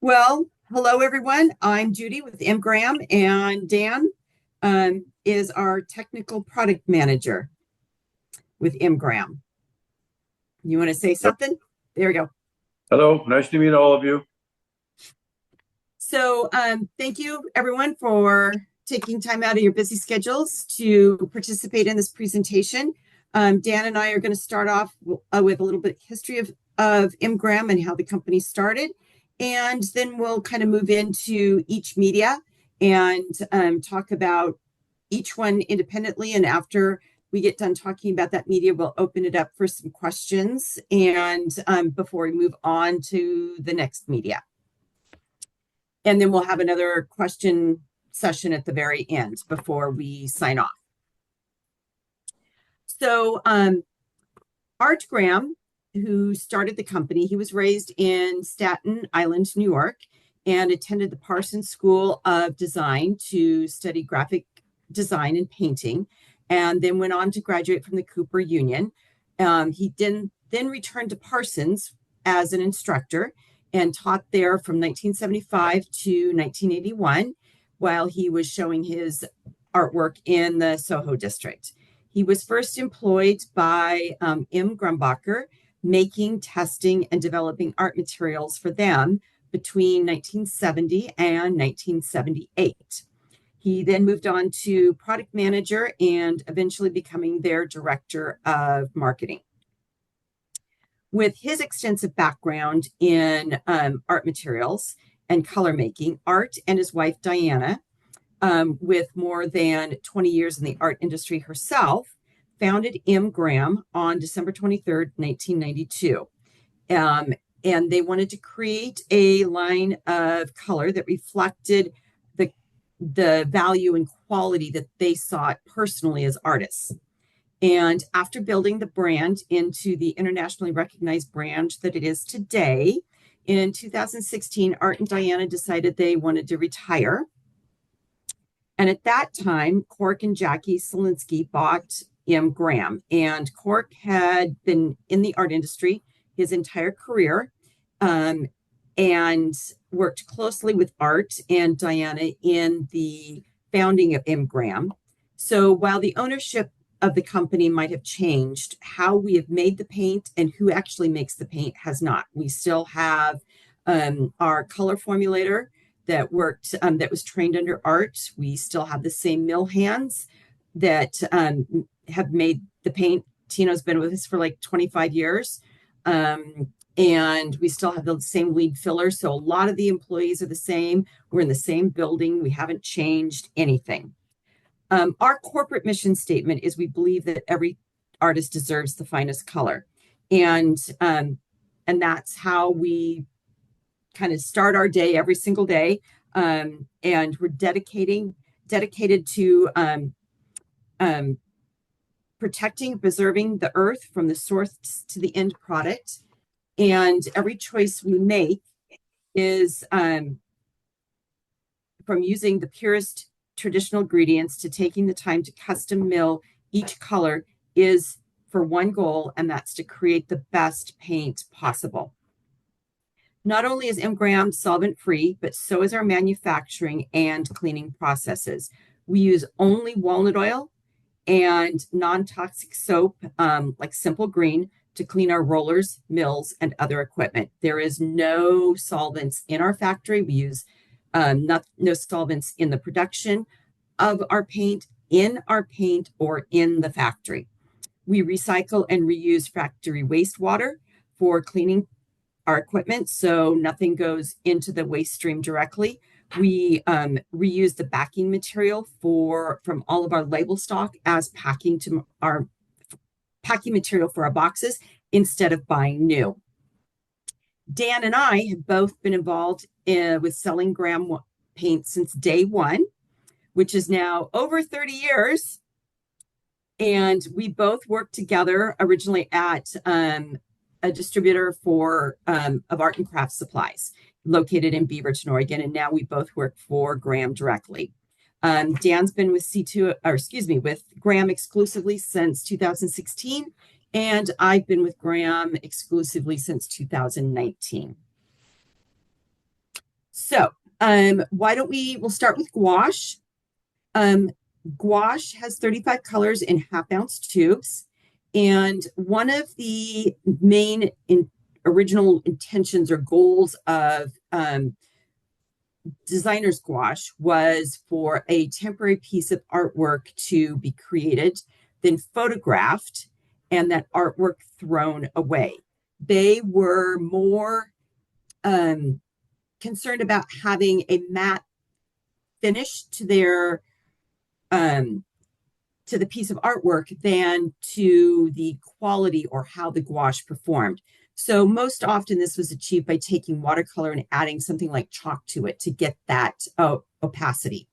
Well, hello everyone. I'm Judy with MGram, and Dan is our technical product manager with MGram. You want to say Yep. something? There we go. Hello, nice to meet all of you. So, thank you everyone for taking time out of your busy schedules to participate in this presentation. Dan and I are going to start off with a little bit of history of MGram and how the company started. And then we'll kind of move into each media and talk about each one independently. And after we get done talking about that media, we'll open it up for some questions and before we move on to the next media. And then we'll have another question session at the very end before we sign off. So Art Graham, who started the company, he was raised in Staten Island, New York, and attended the Parsons School of Design to study graphic design and painting, and then went on to graduate from the Cooper Union. He then returned to Parsons as an instructor and taught there from 1975 to 1981 while he was showing his artwork in the Soho district. He was first employed by M. Grumbacher, making, testing, and developing art materials for them between 1970 and 1978. He then moved on to product manager and eventually becoming their director of marketing. With his extensive background in art materials and color making, Art and his wife Diana, with more than 20 years in the art industry herself, founded MGram on December 23rd, 1992. And they wanted to create a line of color that reflected the value and quality that they sought personally as artists. And after building the brand into the internationally recognized brand that it is today, in 2016, Art and Diana decided they wanted to retire. And at that time, Cork and Jackie Selinsky bought MGram. And Cork had been in the art industry his entire career and worked closely with Art and Diana in the founding of MGram. So while the ownership of the company might have changed, how we have made the paint and who actually makes the paint has not. We still have our color formulator that worked, that was trained under Art. We still have the same mill hands that have made the paint. Tino's been with us for like 25 years. And we still have the same lead filler. So a lot of the employees are the same. We're in the same building. We haven't changed anything. Our corporate mission statement is we believe that every artist deserves the finest color. And that's how we kind of start our day every single day. And we're dedicated to protecting, preserving the earth from the source to the end product. And every choice we make is from using the purest traditional ingredients to taking the time to custom mill each color is for one goal, and that's to create the best paint possible. Not only is MGram solvent free, but so is our manufacturing and cleaning processes. We use only walnut oil and non-toxic soap like Simple Green to clean our rollers, mills, and other equipment. There is no solvents in our factory. We use no solvents in the production of our paint, in our paint, or in the factory. We recycle and reuse factory wastewater for cleaning our equipment, so nothing goes into the waste stream directly. We reuse the backing material from all of our label stock as packing material for our boxes instead of buying new. Dan and I have both been involved with selling Graham paint since day one, which is now over 30 years. And we both worked together originally at a distributor of art and craft supplies located in Beaverton, Oregon. And now we both work for Graham directly. Dan's been with with Graham exclusively since 2016, and I've been with Graham exclusively since 2019. So, we'll start with gouache. Um, Gouache has 35 colors in half-ounce tubes, and one of the main original intentions or goals of designer's gouache was for a temporary piece of artwork to be created, then photographed, and that artwork thrown away. They were more concerned about having a matte finish um, to the piece of artwork than to the quality or how the gouache performed. So most often this was achieved by taking watercolor and adding something like chalk to it to get that opacity.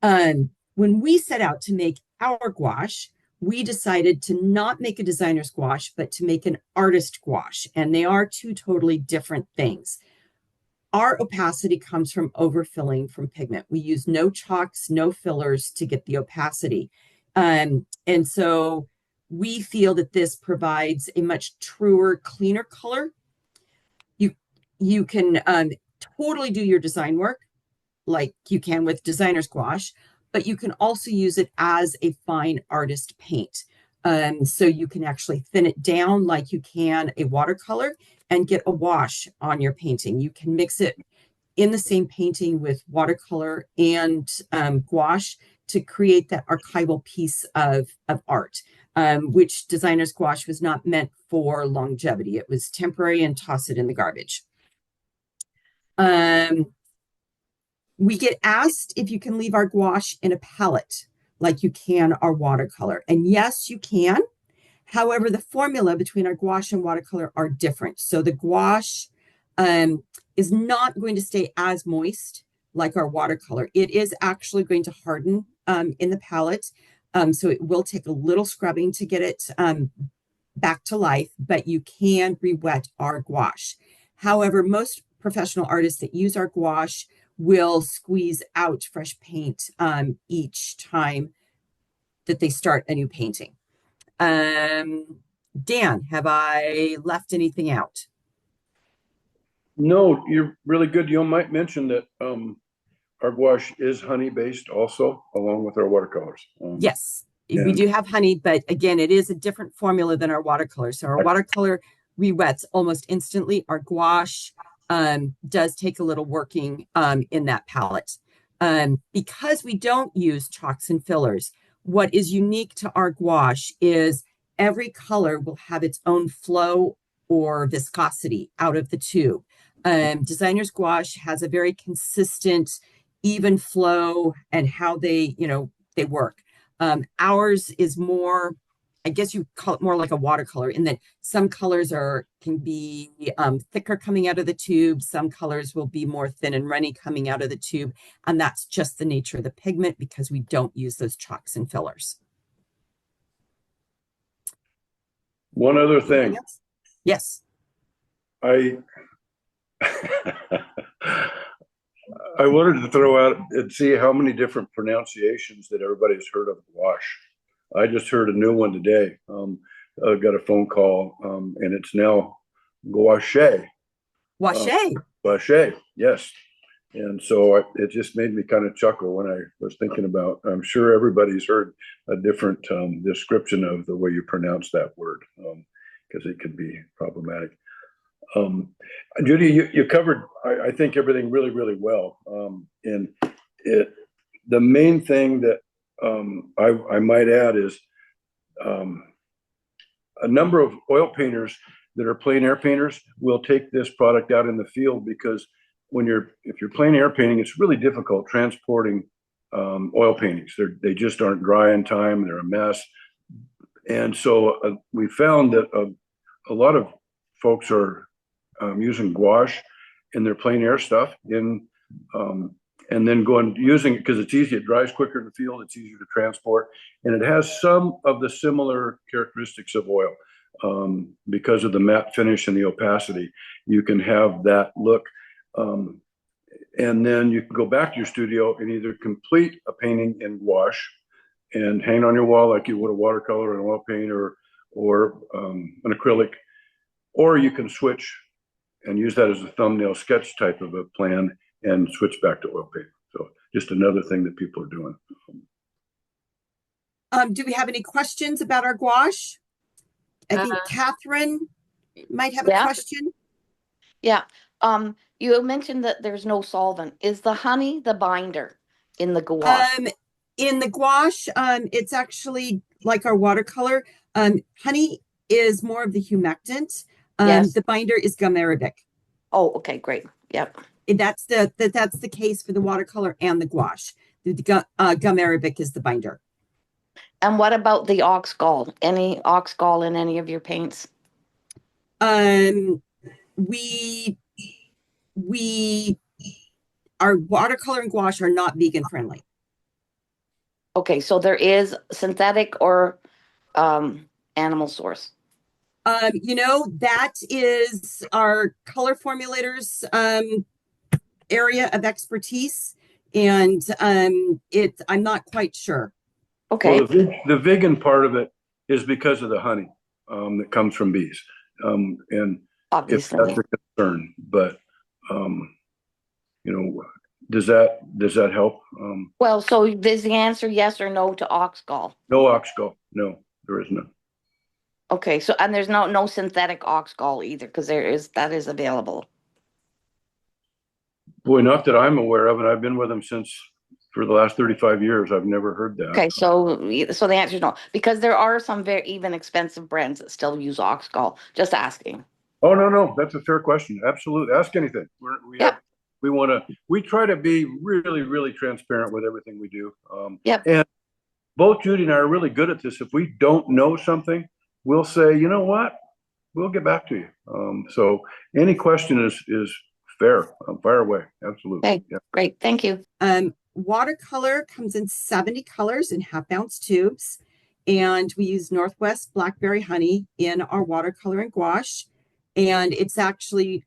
When we set out to make our gouache, we decided to not make a designer's gouache, but to make an artist gouache. And they are two totally different things. Our opacity comes from overfilling from pigment. We use no chalks, no fillers to get the opacity. And so we feel that this provides a much truer, cleaner color. You can totally do your design work like you can with designer's gouache, but you can also use it as a fine artist paint. So you can actually thin it down like you can a watercolor and get a wash on your painting. You can mix it in the same painting with watercolor and gouache to create that archival piece of art, which designer's gouache was not meant for longevity. It was temporary and toss it in the garbage. We get asked if you can leave our gouache in a palette like you can our watercolor. And yes, you can. However, the formula between our gouache and watercolor are different. So the gouache is not going to stay as moist like our watercolor. It is actually going to harden in the palette. So it will take a little scrubbing to get it back to life, but you can re-wet our gouache. However, most professional artists that use our gouache will squeeze out fresh paint each time that they start a new painting. Dan, have I left anything out? No, you're really good. You might mention that our gouache is honey based also, along with our watercolors. Yes, we And do have honey, but again, it is a different formula than our watercolor. So our watercolor re-wets almost instantly. Our gouache does take a little working in that palette. Because we don't use chalks and fillers, what is unique to our gouache is every color will have its own flow or viscosity out of the tube. Designer's gouache has a very consistent, even flow and how they work. Ours is more, I guess you call it more like a watercolor in that some colors can be thicker coming out of the tube. Some colors will be more thin and runny coming out of the tube. And that's just the nature of the pigment because we don't use those chalks and fillers. one other thing, Yes. I I wanted to throw out and see how many different pronunciations that everybody's heard of gouache. I just heard a new one today. I got a phone call, and it's now gouache. Wache. Gouache, yes. And so it just made me kind of chuckle when I was thinking about. I'm sure everybody's heard a different description of the way you pronounce that word, because it can be problematic. Judy, you covered, I think, everything really, really well. And the main thing that I might add is a number of oil painters that are plein air painters will take this product out in the field because if you're plein air painting, it's really difficult transporting oil paintings. They just aren't dry in time. They're a mess. And so we found that a lot of folks are using gouache in their plein air stuff and then using it because it's easy. It dries quicker in the field. It's easier to transport. And it has some of the similar characteristics of oil because of the matte finish and the opacity. You can have that look. And then you can go back to your studio and either complete a painting in gouache and hang on your wall like you would a watercolor and oil paint or an acrylic, or you can switch use that as a thumbnail sketch type of a plan and switch back to oil painting. So just another thing that people are doing. Do we have any questions about our gouache? I think Catherine might have a Yeah, question. yeah. You mentioned that there's no solvent. Is the honey the binder in the gouache? In the gouache, it's actually like our watercolor. Honey is more of the humectant. Yes. The binder is gum arabic. Oh, okay, great. Yep. That's the case for the watercolor and the gouache. Gum arabic is the binder. And what about the ox gall? Any ox gall in any of your paints? Um, we we our watercolor and gouache are not vegan friendly. Okay, so there is synthetic or animal source. That is our color formulators area of expertise, and I'm not quite sure. Okay. Well, the vegan part of it is because of the honey that comes from bees, and if Obviously. that's a concern. But you know, does that help? Well, so is the answer yes or no to ox gall? No ox gall. No, there is none. Okay, so and there's no synthetic ox gall either, because that is available. Boy, not that I'm aware of, and I've been with them for the last 35 years. I've never heard that. Okay, so the answer is no, because there are some very even expensive brands that still use ox gall. Just asking. Oh, no, that's a fair question. Absolutely. Ask anything. Yep. We try to be really, really transparent with everything we do. Yep. And both Judy and I are really good at this. If we don't know something, we'll say, you know what, we'll get back to you. So any question is fair. Fire away. Absolutely. Okay, yeah. Great. Thank you. Watercolor comes in 70 colors in half-ounce tubes, and we use Northwest Blackberry Honey in our watercolor and gouache. And it's actually,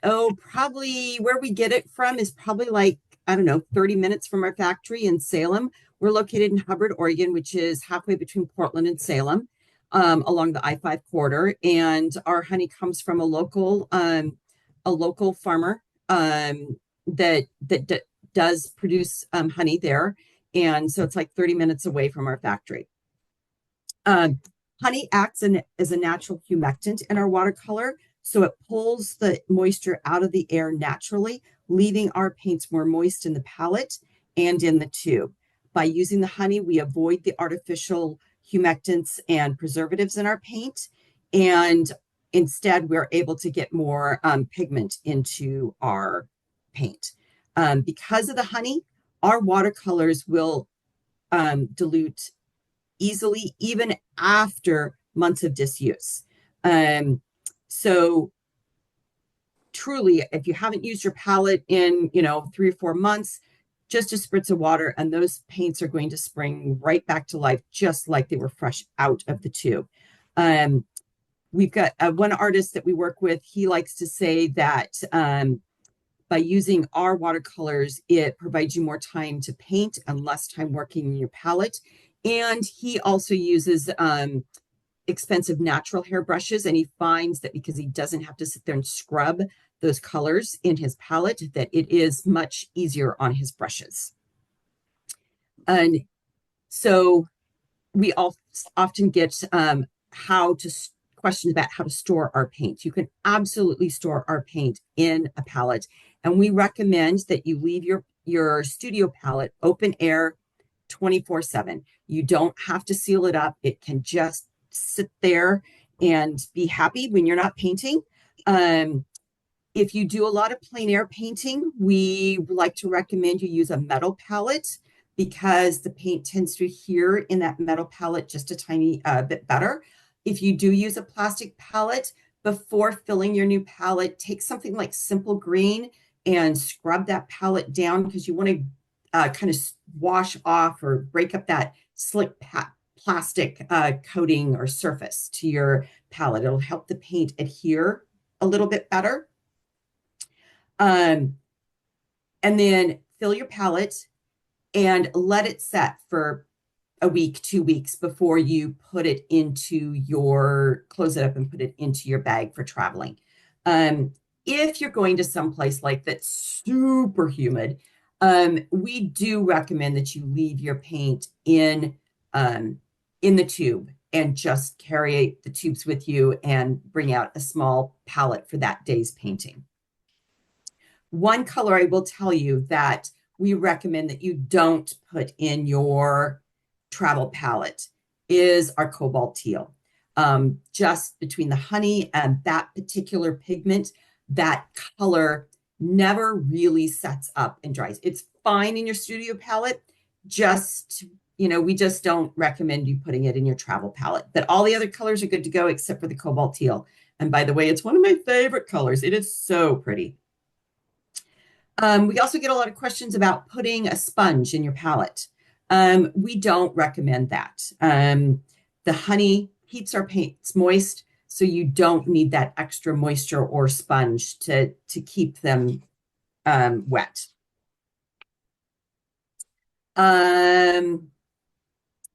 probably where we get it from is probably like, I don't know, 30 minutes from our factory in Salem. We're located in Hubbard, Oregon, which is halfway between Portland and Salem, along the I-5 corridor. And our honey comes from a local farmer that does produce honey there. And so it's like 30 minutes away from our factory. Honey acts as a natural humectant in our watercolor. So it pulls the moisture out of the air naturally, leaving our paints more moist in the palette and in the tube. By using the honey, we avoid the artificial humectants and preservatives in our paint. And instead, we're able to get more pigment into our paint. Because of the honey, our watercolors will dilute easily, even after months of disuse. So truly, if you haven't used your palette in, 3 or 4 months, just a spritz of water and those paints are going to spring right back to life, just like they were fresh out of the tube. We've got one artist that we work with. He likes to say that by using our watercolors, it provides you more time to paint and less time working in your palette. And he also uses expensive natural hair brushes, and he finds that because he doesn't have to sit there and scrub those colors in his palette, that it is much easier on his brushes. And so we often get questions about how to store our paint. You can absolutely store our paint in a palette, and we recommend that you leave your studio palette open air 24/7. You don't have to seal it up. It can just sit there and be happy when you're not painting. If you do a lot of plein air painting, we like to recommend you use a metal palette because the paint tends to adhere in that metal palette just a tiny bit better. If you do use a plastic palette, before filling your new palette, take something like Simple Green and scrub that palette down, because you want to kind of wash off or break up that slick plastic coating or surface to your palette. It'll help the paint adhere a little bit better. And then fill your palette and let it set for a week, 2 weeks before you close it up and put it into your bag for traveling. If you're going to someplace like that's super humid, we do recommend that you leave your paint in the tube and just carry the tubes with you and bring out a small palette for that day's painting. One color I will tell you that we recommend that you don't put in your travel palette is our cobalt teal. Just between the honey and that particular pigment, that color never really sets up and dries. It's fine in your studio palette, just, we just don't recommend you putting it in your travel palette. But all the other colors are good to go except for the cobalt teal. And by the way, it's one of my favorite colors. It is so pretty. We also get a lot of questions about putting a sponge in your palette. We don't recommend that. The honey keeps our paints moist, so you don't need that extra moisture or sponge to keep them wet. And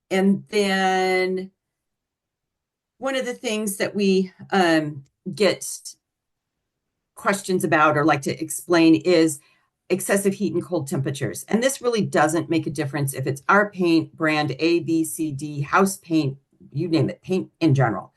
then one of the things that we get questions about or like to explain is excessive heat and cold temperatures. And this really doesn't make a difference if it's our paint, brand A, B, C, D, house paint, you name it, paint in general.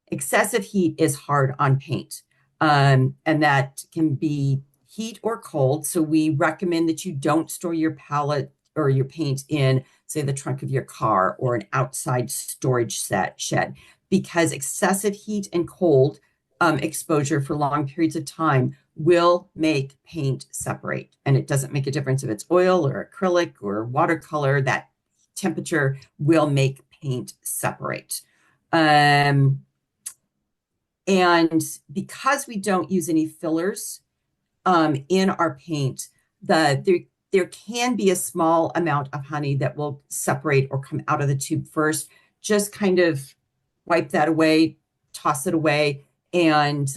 Excessive heat is hard on paint. And that can be heat or cold. So we recommend that you don't store your palette or your paint in, say, the trunk of your car or an outside storage shed, because excessive heat and cold exposure for long periods of time will make paint separate. And it doesn't make a difference if it's oil or acrylic or watercolor, that temperature will make paint separate. And because we don't use any fillers in our paint, there can be a small amount of honey that will separate or come out of the tube first. Just kind of wipe that away, toss it away, and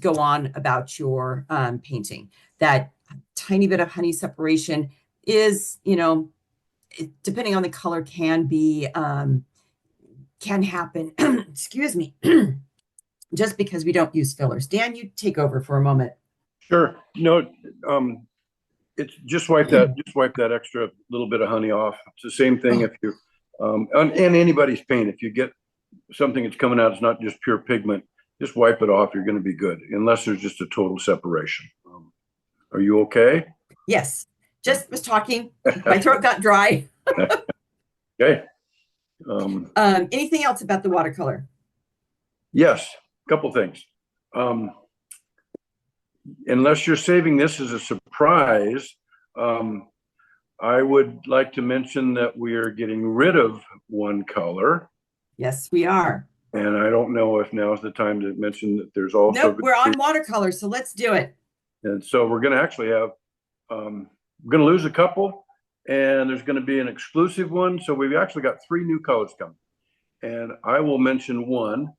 go on about your painting. That tiny bit of honey separation is, depending on the color, can happen. Excuse me. Just because we don't use fillers. Dan, you take over for a moment. Sure. No, it's just wipe that extra little bit of honey off. It's the same thing if you, and anybody's paint, if you get something that's coming out, it's not just pure pigment, just wipe it off. You're going to be good, unless there's just a total separation. Are you okay? Yes. Just was talking. My throat got dry. Okay. Anything else about the watercolor? Yes, a couple things. Unless you're saving this as a surprise, I would like to mention that we are getting rid of one color. Yes, we are. And I don't know if now is the time to mention that there's also... Nope, we're on watercolor, so let's do it. And so we're going to actually have, we're going to lose a couple, and there's going to be an exclusive one. So we've actually got 3 new colors coming. And I will mention one.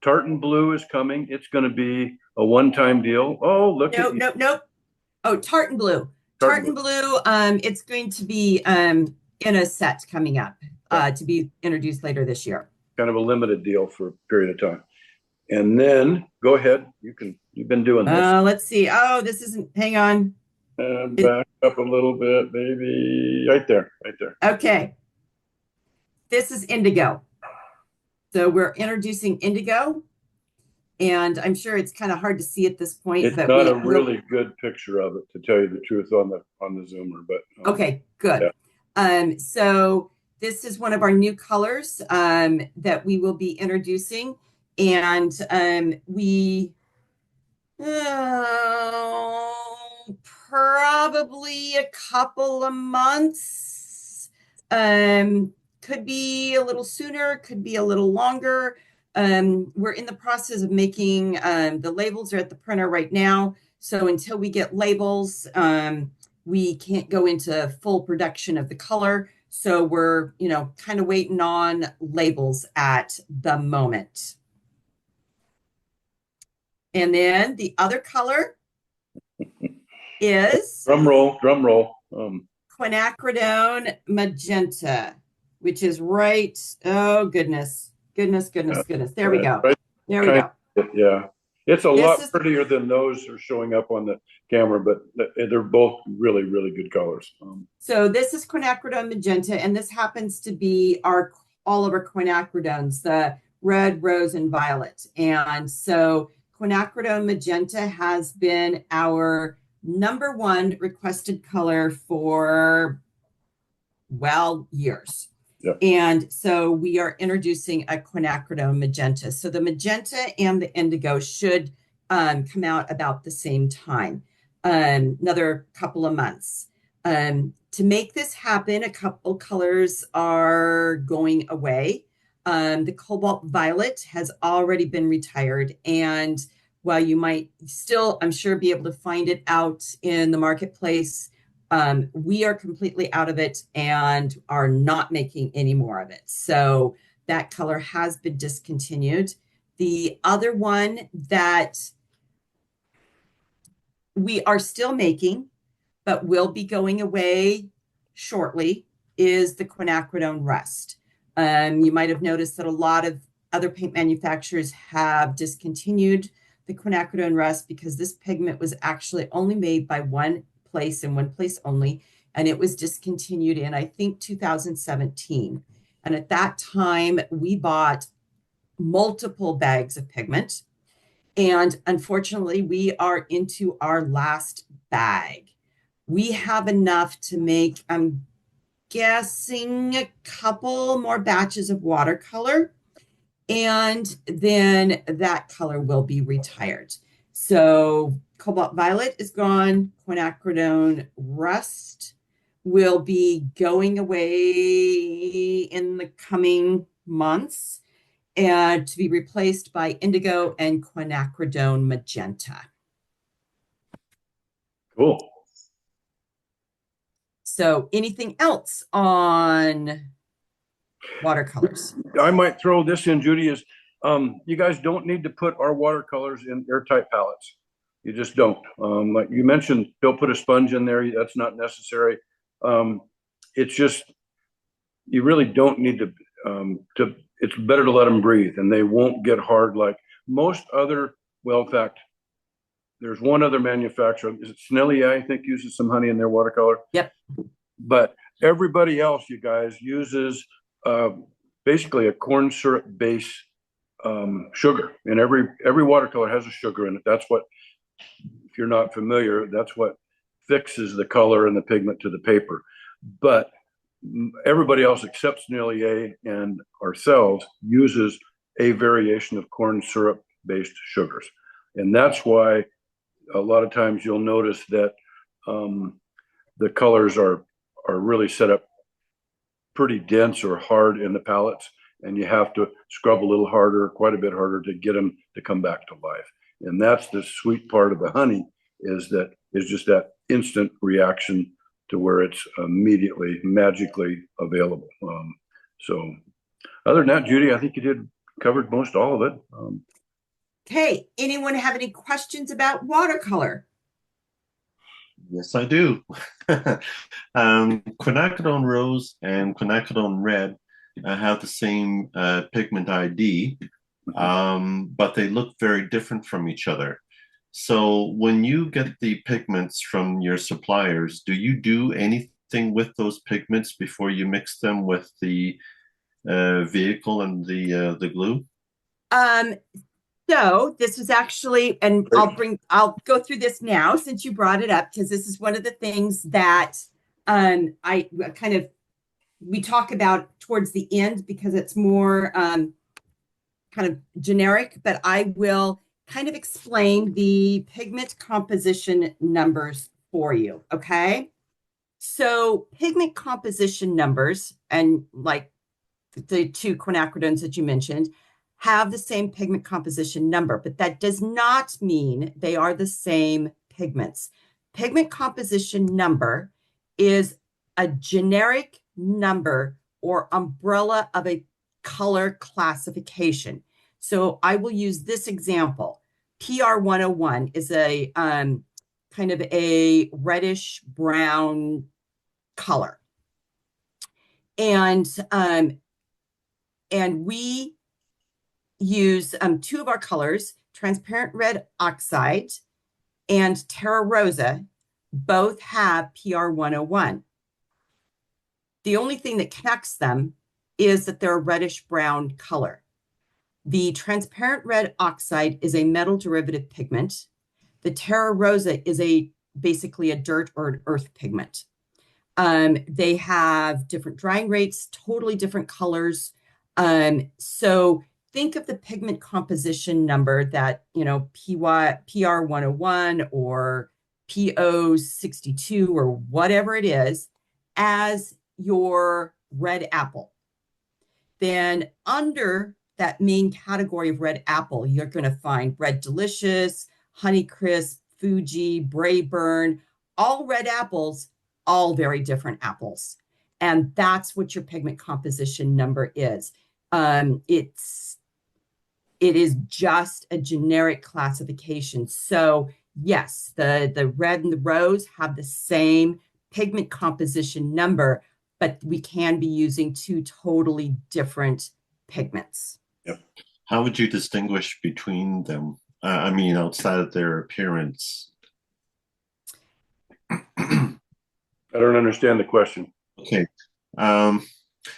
Tartan Blue is coming. It's going to be a one-time deal. Oh, look at you. Nope. Oh, Tartan Blue. Tartan Blue, it's going to be in a set coming up to be introduced later this year. Kind of a limited deal for a period of time. And then go ahead. You've been doing this. Let's see. Oh, this isn't, hang on. Back up a little bit, baby. Right there. Okay. This is indigo. So we're introducing indigo. And I'm sure it's kind of hard to see at this point. It's but not a really good picture of it, to tell you the truth, on the Zoomer. But okay, good. Yeah. So this is one of our new colors that we will be introducing, and we probably a couple of months. Could be a little sooner, could be a little longer. We're in the process of making the labels are at the printer right now. So until we get labels, we can't go into full production of the color. So we're, kind of waiting on labels at the moment. And then the other color is drum roll. quinacridone magenta, which is right. Oh, goodness. There we go. Right. There we go. Yeah. It's a This lot is prettier than those are showing up on the camera, but they're both really, really good colors. So this is quinacridone magenta, and this happens to be all of our quinacridones, the red, rose, and violet. And so quinacridone magenta has been our #1 requested color for, well, years. Yep. And so we are introducing a quinacridone magenta. So the magenta and the indigo should come out about the same time, another couple of months. To make this happen, a couple colors are going away. The cobalt violet has already been retired. And while you might still, I'm sure, be able to find it out in the marketplace, we are completely out of it and are not making any more of it. So that color has been discontinued. The other one that we are still making, but will be going away shortly, is the quinacridone rust. You might have noticed that a lot of other paint manufacturers have discontinued the quinacridone rust because this pigment was actually only made by one place and one place only, and it was discontinued in, I think, 2017. And at that time, we bought multiple bags of pigment, and unfortunately, we are into our last bag. We have enough to make, I'm guessing, a couple more batches of watercolor, and then that color will be retired. So cobalt violet is gone. Quinacridone rust will be going away in the coming months and to be replaced by indigo and quinacridone magenta. Cool. So anything else on watercolors? I might throw this in, Judy, is you guys don't need to put our watercolors in airtight palettes. You just don't. Like you mentioned, don't put a sponge in there. That's not necessary. It's just, you really don't need to, it's better to let them breathe and they won't get hard like most other, well, in fact, there's one other manufacturer, is it Snellier, I think, uses some honey in their watercolor. Yep. But everybody else, you guys, uses basically a corn syrup base sugar, and every watercolor has a sugar in it. That's what, if you're not familiar, that's what fixes the color and the pigment to the paper. But everybody else except Snellier and ourselves uses a variation of corn syrup based sugars, and that's why a lot of times you'll notice that the colors are really set up pretty dense or hard in the palettes, and you have to scrub a little harder, quite a bit harder, to get them to come back to life. And that's the sweet part of the honey, is just that instant reaction to where it's immediately magically available. So other than that, Judy, I think you covered most all of it. Okay, anyone have any questions about watercolor? Yes, I do. Quinacridone rose and quinacridone red have the same pigment ID, but they look very different from each other. So when you get the pigments from your suppliers, do you do anything with those pigments before you mix them with the vehicle and the glue? So this was actually, and I'll go through this now since you brought it up, because this is one of the things that we talk about towards the end because it's more kind of generic, but I will kind of explain the pigment composition numbers for you, okay? So pigment composition numbers, and like the two quinacridones that you mentioned, have the same pigment composition number, but that does not mean they are the same pigments. Pigment composition number is a generic number or umbrella of a color classification. So I will use this example. PR 101 is a kind of a reddish brown color. And we use two of our colors, transparent red oxide and Terra Rosa both have PR 101. The only thing that connects them is that they're a reddish brown color. The transparent red oxide is a metal derivative pigment. The Terra Rosa is basically a dirt or an earth pigment. They have different drying rates, totally different colors. So think of the pigment composition number that, PR 101 or PO 62 or whatever it is as your red apple. Then under that main category of red apple, you're going to find Red Delicious, Honeycrisp, Fuji, Brayburn, all red apples, all very different apples. And that's what your pigment composition number is. It is just a generic classification. So yes, the red and the rose have the same pigment composition number, but we can be using two totally different pigments. Yep. How would you distinguish between them? I mean, outside of their appearance. I don't understand the question. Okay.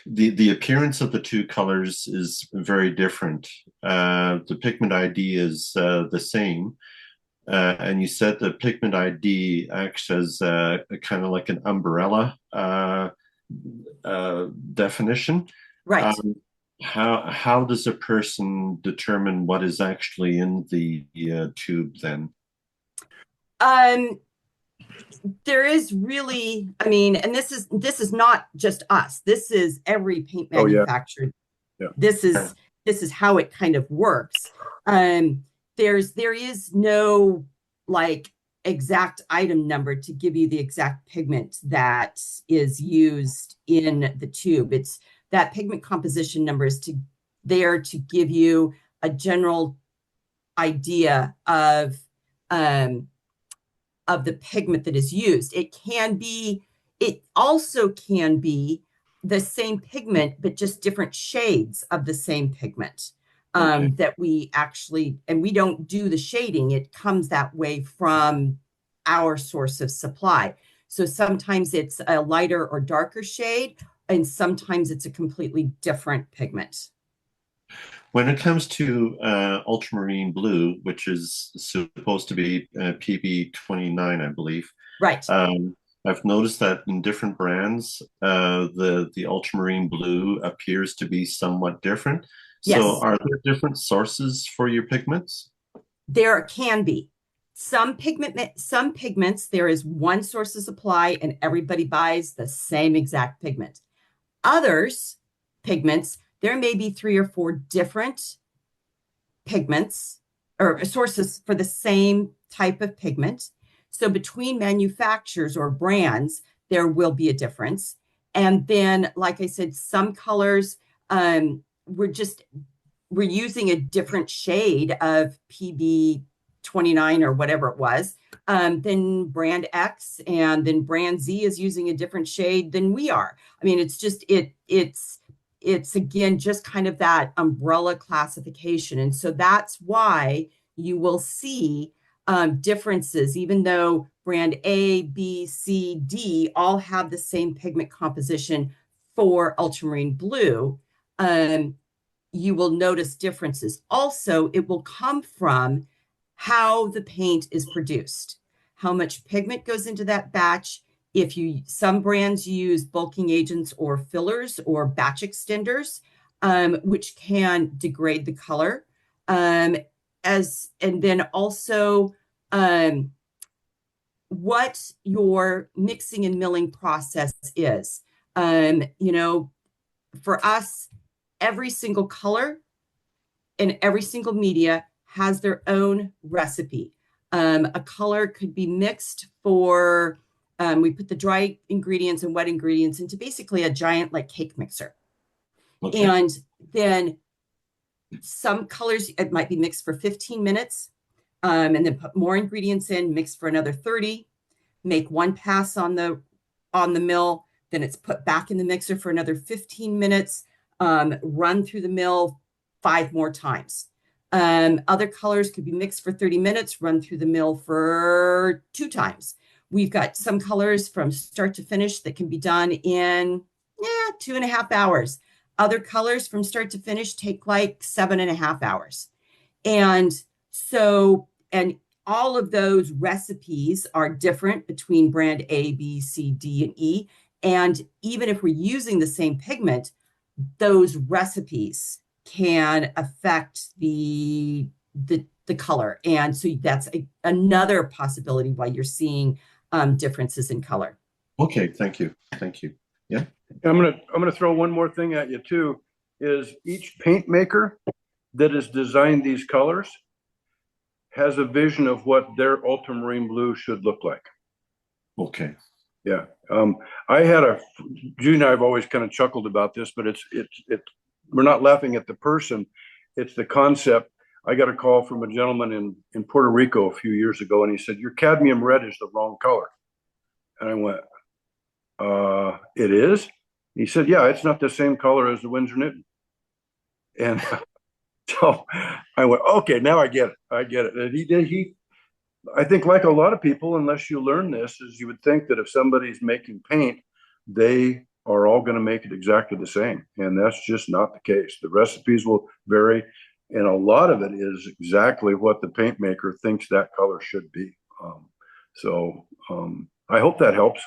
The appearance of the two colors is very different. The pigment ID is the same. And you said the pigment ID acts as a kind of like an umbrella definition. Right. How does a person determine what is actually in the tube then? There is really, I mean, and this is not just us. This is every paint manufacturer. Yeah. This is how it kind of works. There is no like exact item number to give you the exact pigment that is used in the tube. It's that pigment composition number is there to give you a general idea of the pigment that is used. It also can be the same pigment, but just different shades of the same pigment. Okay. That we actually, and we don't do the shading. It comes that way from our source of supply. So sometimes it's a lighter or darker shade, and sometimes it's a completely different pigment. When it comes to ultramarine blue, which is supposed to be PB 29, I believe. Right. I've noticed that in different brands, the ultramarine blue appears to be somewhat different. Yes. So are there different sources for your pigments? There can be. Some pigments, there is one source of supply and everybody buys the same exact pigment. Others, pigments, there may be 3 or 4 different pigments or sources for the same type of pigment. So between manufacturers or brands, there will be a difference. And then, like I said, some colors, we're using a different shade of PB 29 or whatever it was, than brand X, and then brand Z is using a different shade than we are. I mean, it's just, it's again, just kind of that umbrella classification. And so that's why you will see differences, even though brand A, B, C, D all have the same pigment composition for ultramarine blue. You will notice differences. Also, it will come from how the paint is produced, how much pigment goes into that batch. Some brands use bulking agents or fillers or batch extenders, which can degrade the color. And then also what your mixing and milling process is. For us, every single color and every single media has their own recipe. A color could be mixed for, we put the dry ingredients and wet ingredients into basically a giant like cake mixer. Okay. And then some colors, it might be mixed for 15 minutes, and then put more ingredients in, mix for another 30, make one pass on the mill, then it's put back in the mixer for another 15 minutes, run through the mill 5 more times. Other colors could be mixed for 30 minutes, run through the mill for 2 times. We've got some colors from start to finish that can be done in 2.5 hours. Other colors from start to finish take like 7.5 hours. And so, and all of those recipes are different between brand A, B, C, D, and E. And even if we're using the same pigment, those recipes can affect the color. And so that's another possibility why you're seeing differences in color. Okay, thank you. Thank you. Yeah. I'm gonna throw one more thing at you too, is each paint maker that has designed these colors has a vision of what their ultramarine blue should look like. Okay. Yeah. I had Judy and I have always kind of chuckled about this, but it's we're not laughing at the person. It's the concept. I got a call from a gentleman in Puerto Rico a few years ago, and he said, your cadmium red is the wrong color. And I went, it is? He said, yeah, it's not the same color as the Windsor Newton. And so I went, okay, now I get it. I get it. And I think like a lot of people, unless you learn this, is you would think that if somebody's making paint, they are all going to make it exactly the same. And that's just not the case. The recipes will vary. And a lot of it is exactly what the paint maker thinks that color should be. I hope that helps.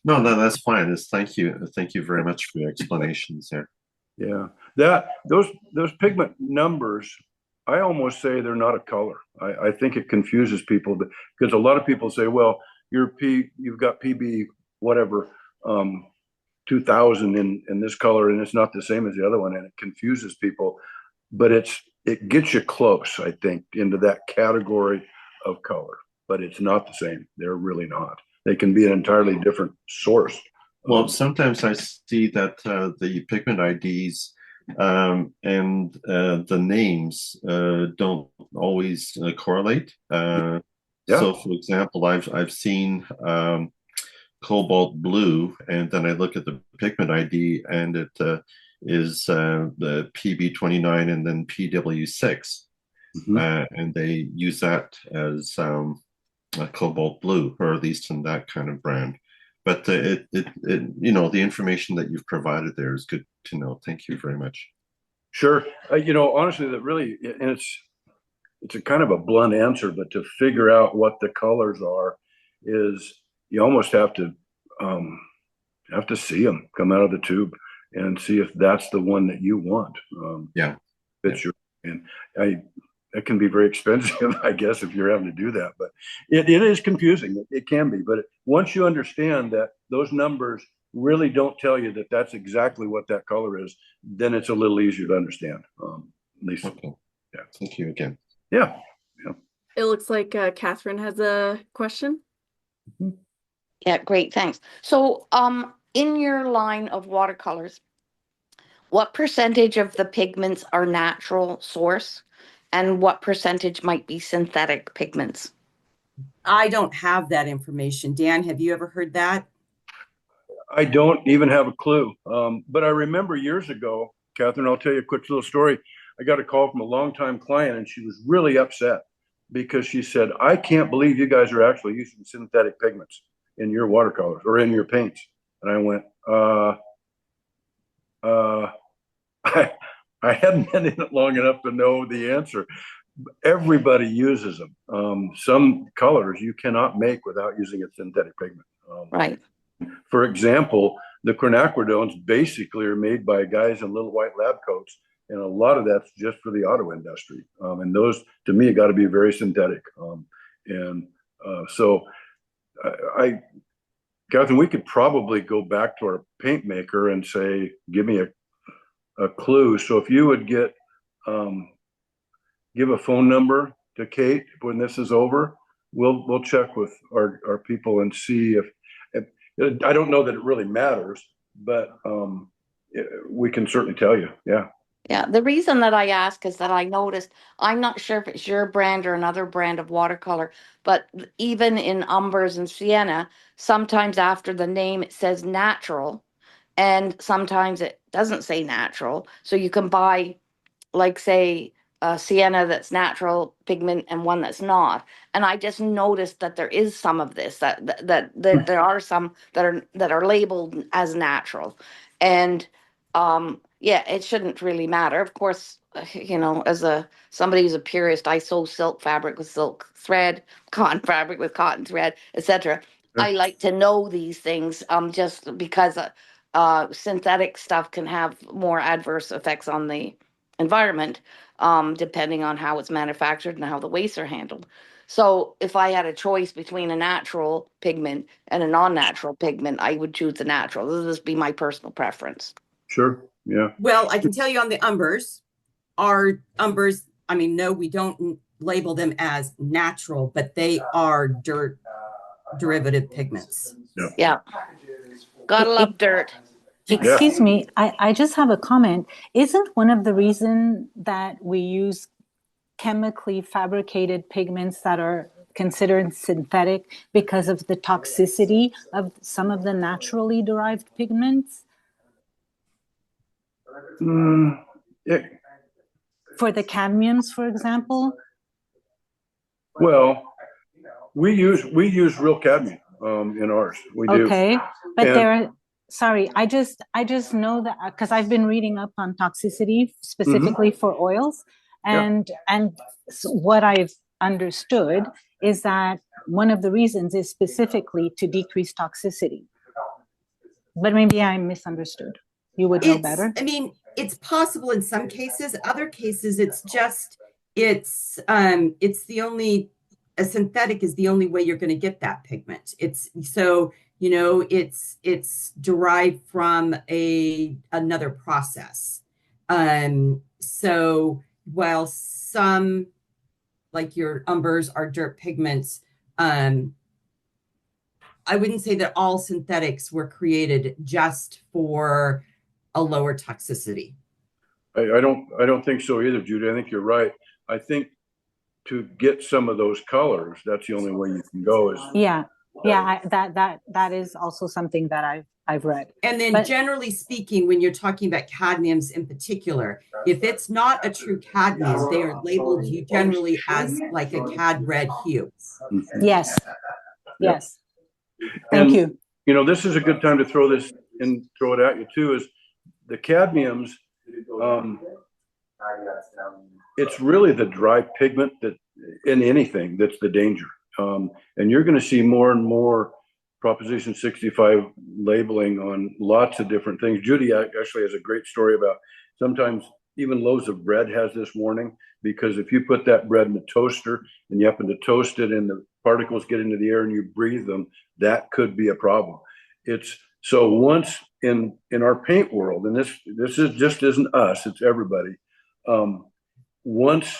No, that's fine. Thank you. Thank you very much for your explanations there. Yeah, those pigment numbers, I almost say they're not a color. I think it confuses people because a lot of people say, well, you've got PB whatever 2000 in this color, and it's not the same as the other one, and it confuses people. But it gets you close, I think, into that category of color. But it's not the same. They're really not. They can be an entirely different source. Well, sometimes I see that the pigment IDs and the names don't always correlate. Yeah. So, for example, I've seen cobalt blue, and then I look at the pigment ID, and it is the PB29 and then PW6, and they use that as a cobalt blue, or at least in that kind of brand. But the information that you've provided there is good to know. Thank you very much. Sure. Honestly, that really, and it's a kind of a blunt answer, but to figure out what the colors are is you almost have to see them come out of the tube and see if that's the one that you want. And it can be very expensive, I guess, if you're having to do that, but it is confusing. It can be, but once you understand that those numbers really don't tell you that that's exactly what that color is, then it's a little easier to understand. At least, okay. Yeah. Thank you again. Yeah. It looks like Catherine has a question. Yeah, great, thanks. So, in your line of watercolors, what percentage of the pigments are natural source, and what percentage might be synthetic pigments? I don't have that information. Dan, have you ever heard that? I don't even have a clue. But I remember years ago, Catherine, I'll tell you a quick little story. I got a call from a longtime client, and she was really upset because she said, I can't believe you guys are actually using synthetic pigments in your watercolors or in your paints. And I went, I hadn't been in it long enough to know the answer. Everybody uses them. Some colors you cannot make without using a synthetic pigment. Right. For example, the quinaquidones basically are made by guys in little white lab coats, and a lot of that's just for the auto industry. And those, to me, got to be very synthetic. So, Catherine, we could probably go back to our paint maker and say, give me a clue. So if you would give a phone number to Kate when this is over, we'll check with our people and see if I don't know that it really matters, but we can certainly tell you. Yeah. Yeah, the reason that I ask is that I noticed, I'm not sure if it's your brand or another brand of watercolor, but even in umbers and sienna, sometimes after the name it says natural, and sometimes it doesn't say natural. So you can buy, like, say, sienna that's natural pigment and one that's not. And I just noticed that there is some of this, that there are some that are labeled as natural. And yeah, it shouldn't really matter. Of course, as somebody who's a purist, I sew silk fabric with silk thread, cotton fabric with cotton thread, etc. I like to know these things just because synthetic stuff can have more adverse effects on the environment, depending on how it's manufactured and how the wastes are handled. So if I had a choice between a natural pigment and a non-natural pigment, I would choose the natural. This would be my personal preference. Sure. Yeah. Well, I can tell you on the umbers, our umbers, I mean, no, we don't label them as natural, but they are dirt derivative pigments. Yeah. Gotta love dirt. Excuse me, I just have a comment. Isn't one of the reasons that we use chemically fabricated pigments that are considered synthetic because of the toxicity of some of the naturally derived pigments? Yeah. For the cadmiums, for example? Well, we use real cadmium in ours. We do. Okay, but And- there are, sorry, I just know that because I've been reading up on toxicity specifically for oils, and what I've understood is that one of the reasons is specifically to decrease toxicity. But maybe I misunderstood. You would know better. I mean, it's possible in some cases. Other cases, it's the only, a synthetic is the only way you're going to get that pigment. It's so, it's derived from another process. So while some, like your umbers, are dirt pigments, I wouldn't say that all synthetics were created just for a lower toxicity. I don't think so either, Judy. I think you're right. I think to get some of those colors, that's the only way you can go. Is that is also something that I've read. And then generally speaking, when you're talking about cadmiums in particular, if it's not a true cadmium, they are labeled generally as like a cad red hue. Yes. Yes. Thank you. This is a good time to throw it at you too, is the cadmiums. It's really the dry pigment that in anything that's the danger. And you're going to see more and more Proposition 65 labeling on lots of different things. Judy actually has a great story about sometimes even loaves of bread has this warning, because if you put that bread in the toaster and you happen to toast it and the particles get into the air and you breathe them, that could be a problem. So once in our paint world, and this is just isn't us, it's everybody. Once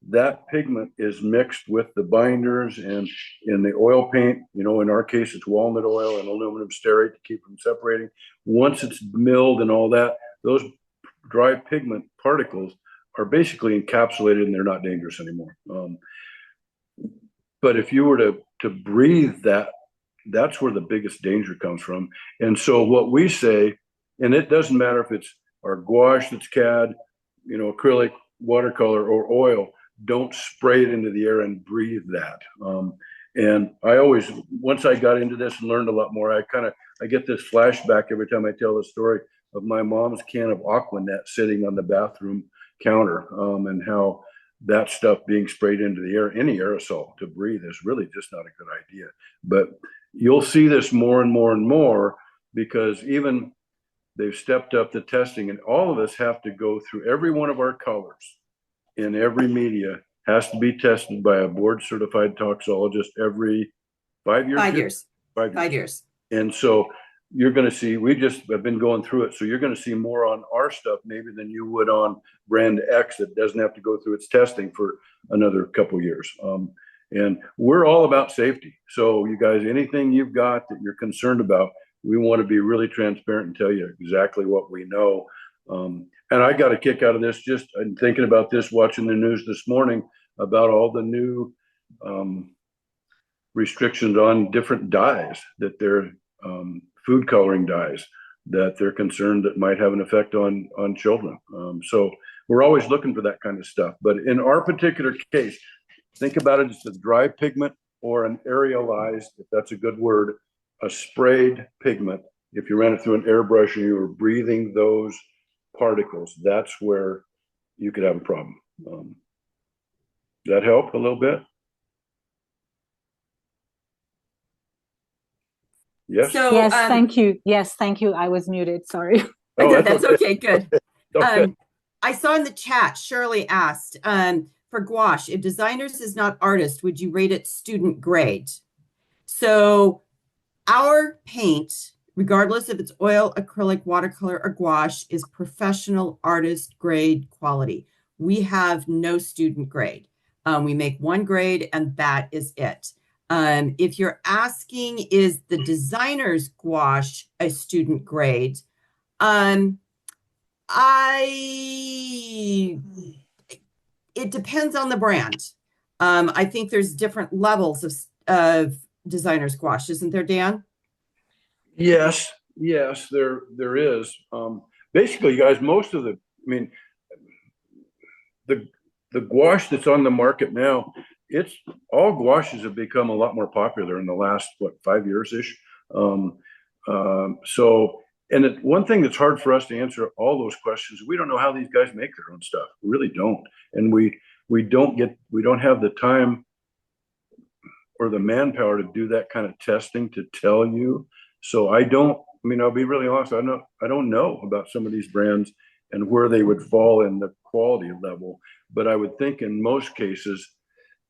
that pigment is mixed with the binders and in the oil paint, in our case, it's walnut oil and aluminum stearate to keep them separating. Once it's milled and all that, those dry pigment particles are basically encapsulated and they're not dangerous anymore. But if you were to breathe that, that's where the biggest danger comes from. And so what we say, and it doesn't matter if it's our gouache that's CAD, acrylic, watercolor, or oil, don't spray it into the air and breathe that. And I always, once I got into this and learned a lot more, I get this flashback every time I tell the story of my mom's can of Aquanet sitting on the bathroom counter, and how that stuff being sprayed into the air, any aerosol to breathe, is really just not a good idea. But you'll see this more and more and more, because even they've stepped up the testing, and all of us have to go through every one of our colors in every media has to be tested by a board certified toxologist every 5 years. 5 years. 5 years. And so you're going to see, we just have been going through it. So you're going to see more on our stuff maybe than you would on brand X that doesn't have to go through its testing for another couple years. And we're all about safety. So you guys, anything you've got that you're concerned about, we want to be really transparent and tell you exactly what we know. And I got a kick out of this, just thinking about this, watching the news this morning about all the new restrictions on different dyes, that they're food coloring dyes, that they're concerned that might have an effect on children. So we're always looking for that kind of stuff. But in our particular case, think about it as a dry pigment or an aerialized, if that's a good word, a sprayed pigment. If you ran it through an airbrush and you were breathing those particles, that's where you could have a problem. Does that help a little bit? Yes. So, Yes, thank you. Yes, thank you. I was muted. Sorry. Oh, that's okay. Good. Okay. I saw in the chat, Shirley asked, for gouache, if designers is not artist, would you rate it student grade? So our paint, regardless if it's oil, acrylic, watercolor, or gouache, is professional artist grade quality. We have no student grade. We make one grade and that is it. If you're asking, is the designer's gouache a student grade? It depends on the brand. I think there's different levels of designer's gouache, isn't there, Dan? Yes, there is. Basically, you guys, most of the, I mean, the gouache that's on the market now, it's all gouaches have become a lot more popular in the last, what, 5 years ish. One thing that's hard for us to answer all those questions, we don't know how these guys make their own stuff. We really don't. And we don't have the time or the manpower to do that kind of testing to tell you. So I'll be really honest. I don't know about some of these brands and where they would fall in the quality level. But I would think in most cases,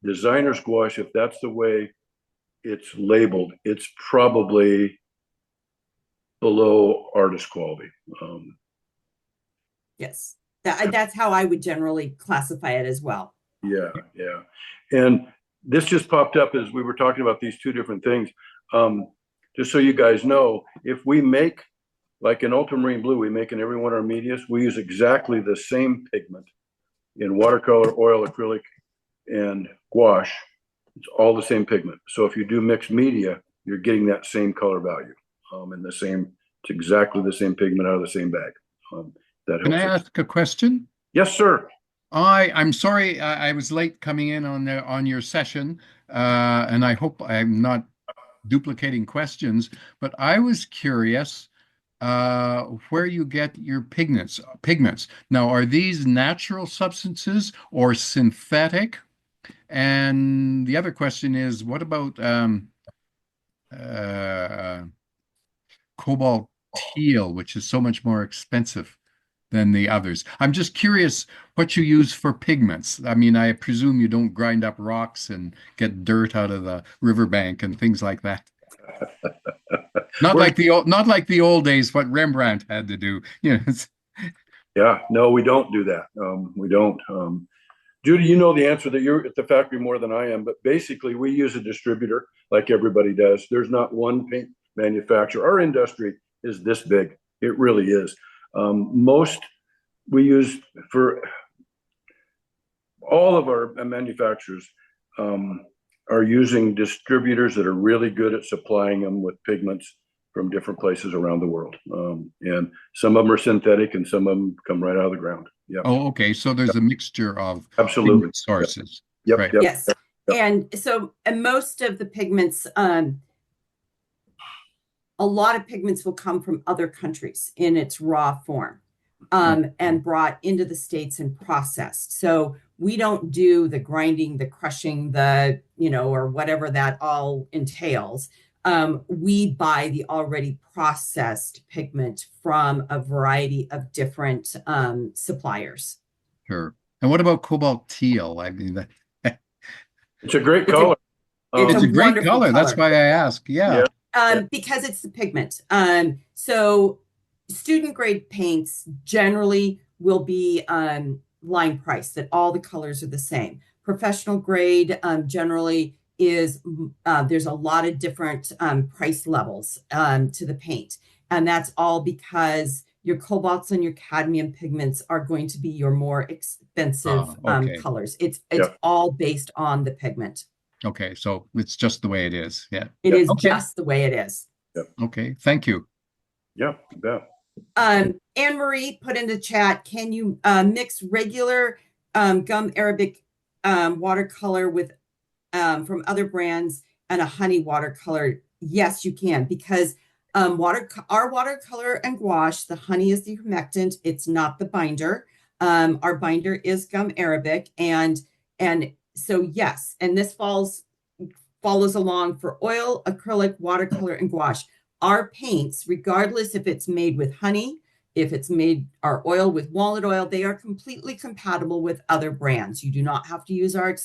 designer's gouache, if that's the way it's labeled, it's probably below artist quality. Yes, that's how I would generally classify it as well. Yeah. And this just popped up as we were talking about these two different things. Just so you guys know, if we make, like in ultramarine blue, we make in every one of our medias, we use exactly the same pigment in watercolor, oil, acrylic, and gouache. It's all the same pigment. So if you do mixed media, you're getting that same color value, it's exactly the same pigment out of the same bag. Can I ask a question? Yes, sir. I'm sorry I was late coming in on your session, and I hope I'm not duplicating questions, but I was curious where you get your pigments. Now, are these natural substances or synthetic? And the other question is, what about cobalt teal, which is so much more expensive than the others? I'm just curious what you use for pigments. I mean, I presume you don't grind up rocks and get dirt out of the riverbank and things like that. Not like the old days, what Rembrandt had to do. Yeah, no, we don't do that. We don't. Judy, you know the answer that you're at the factory more than I am, but basically we use a distributor like everybody does. There's not one paint manufacturer. Our industry is this big. It really is. Most we use for all of our manufacturers are using distributors that are really good at supplying them with pigments from different places around the world. And some of them are synthetic and some of them come right out of the ground. Yeah. Oh, okay. So there's a mixture of absolutely sources. Yep. Right. Yep. Yes. Yep. And most of the pigments, a lot of pigments will come from other countries in its raw form, and brought into the States and processed. So we don't do the grinding, the crushing, or whatever that all entails. We buy the already processed pigment from a variety of different suppliers. Sure. And what about cobalt teal? I mean, it's a great color. It's a great color. That's why I ask. Yeah. Because it's the pigment. So student grade paints generally will be line price, that all the colors are the same. Professional grade generally is there's a lot of different price levels to the paint, and that's all because your cobalts and your cadmium pigments are going to be your more expensive colors. It's all based on the pigment. Okay, so it's just the way it is. Yeah, it is just the way it is. Yep. Okay, thank you. Yeah, you bet. Anne Marie put in the chat, can you mix regular gum Arabic watercolor with from other brands and a honey watercolor? Yes, you can, because our watercolor and gouache, the honey is the humectant, it's not the binder. Our binder is gum Arabic, and so yes, and this follows along for oil, acrylic, watercolor, and gouache. Our paints, regardless if it's made with honey, if it's made our oil with walnut oil, they are completely compatible with other brands. You do not have to use our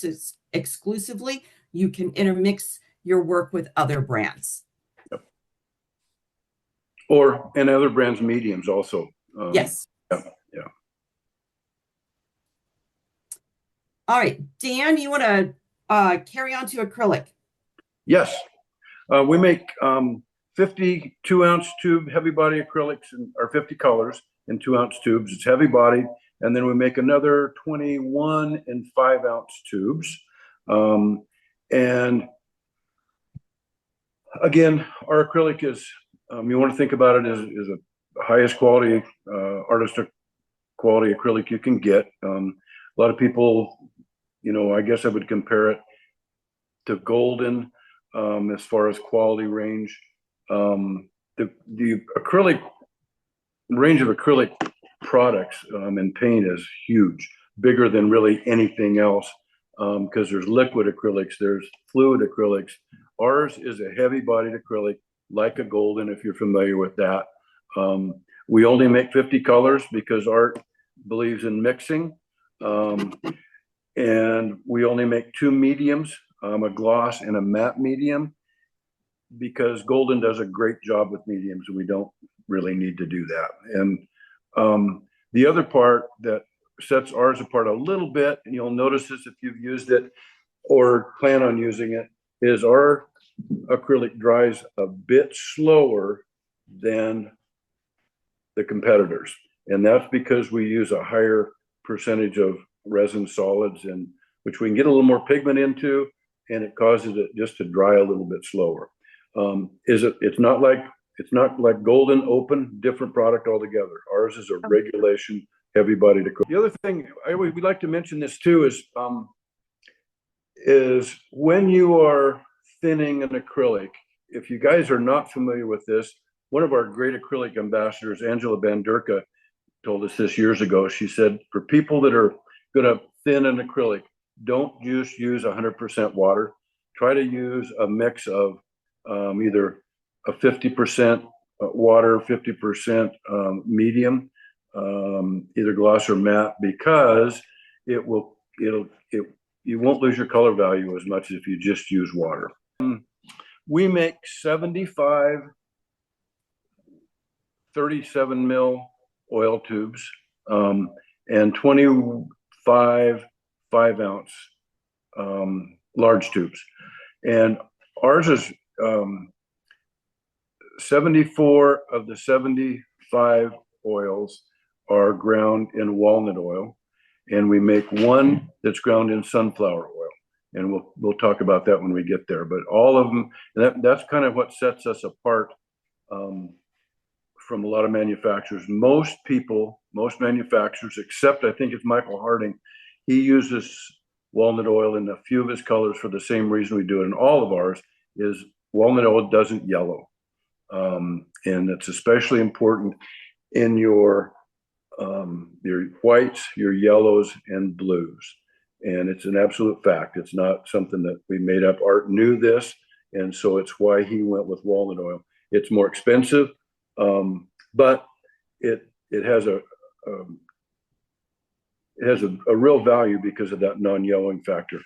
exclusively. You can intermix your work with other brands. Yep. Or and other brands' mediums also. Yes. Yeah. Yeah. All right, Dan, you want to carry on to acrylic? Yes. We make 52-ounce tube heavy body acrylics or 50 colors in 2-ounce tubes. It's heavy bodied. And then we make another 21 in 5-ounce tubes. And again, our acrylic is, you want to think about it as a highest quality, artistic quality acrylic you can get. A lot of people, I guess I would compare it to Golden as far as quality range. The acrylic range of acrylic products and paint is huge, bigger than really anything else, because there's liquid acrylics, there's fluid acrylics. Ours is a heavy bodied acrylic, like a Golden, if you're familiar with that. We only make 50 colors because art believes in mixing. And we only make 2 mediums, a gloss and a matte medium, because Golden does a great job with mediums and we don't really need to do that. And the other part that sets ours apart a little bit, and you'll notice this if you've used it or plan on using it, is our acrylic dries a bit slower than the competitors. And that's because we use a higher percentage of resin solids, and which we can get a little more pigment into, and it causes it just to dry a little bit slower. It's not like Golden Open, different product altogether. Ours is a regulation heavy bodied acrylic. The other thing we like to mention this too is when you are thinning an acrylic, if you guys are not familiar with this, one of our great acrylic ambassadors, Angela Bandurka, told us this years ago. She said, for people that are going to thin an acrylic, don't just use 100% water. Try to use a mix of either a 50% water, 50% medium, either gloss or matte, because you won't lose your color value as much as if you just use water. We make 75 37 mil oil tubes and 25 5-ounce large tubes. And ours is 74 of the 75 oils are ground in walnut oil, and we make 1 that's ground in sunflower oil. And we'll talk about that when we get there. But all of them, that's kind of what sets us apart from a lot of manufacturers. Most manufacturers, except I think it's Michael Harding, he uses walnut oil in a few of his colors for the same reason we do it. And all of ours is walnut oil doesn't yellow. And it's especially important in your whites, your yellows, and blues. And it's an absolute fact. It's not something that we made up. Art knew this, and so it's why he went with walnut oil. It's more expensive, but it has a real value because of that non-yellowing factor.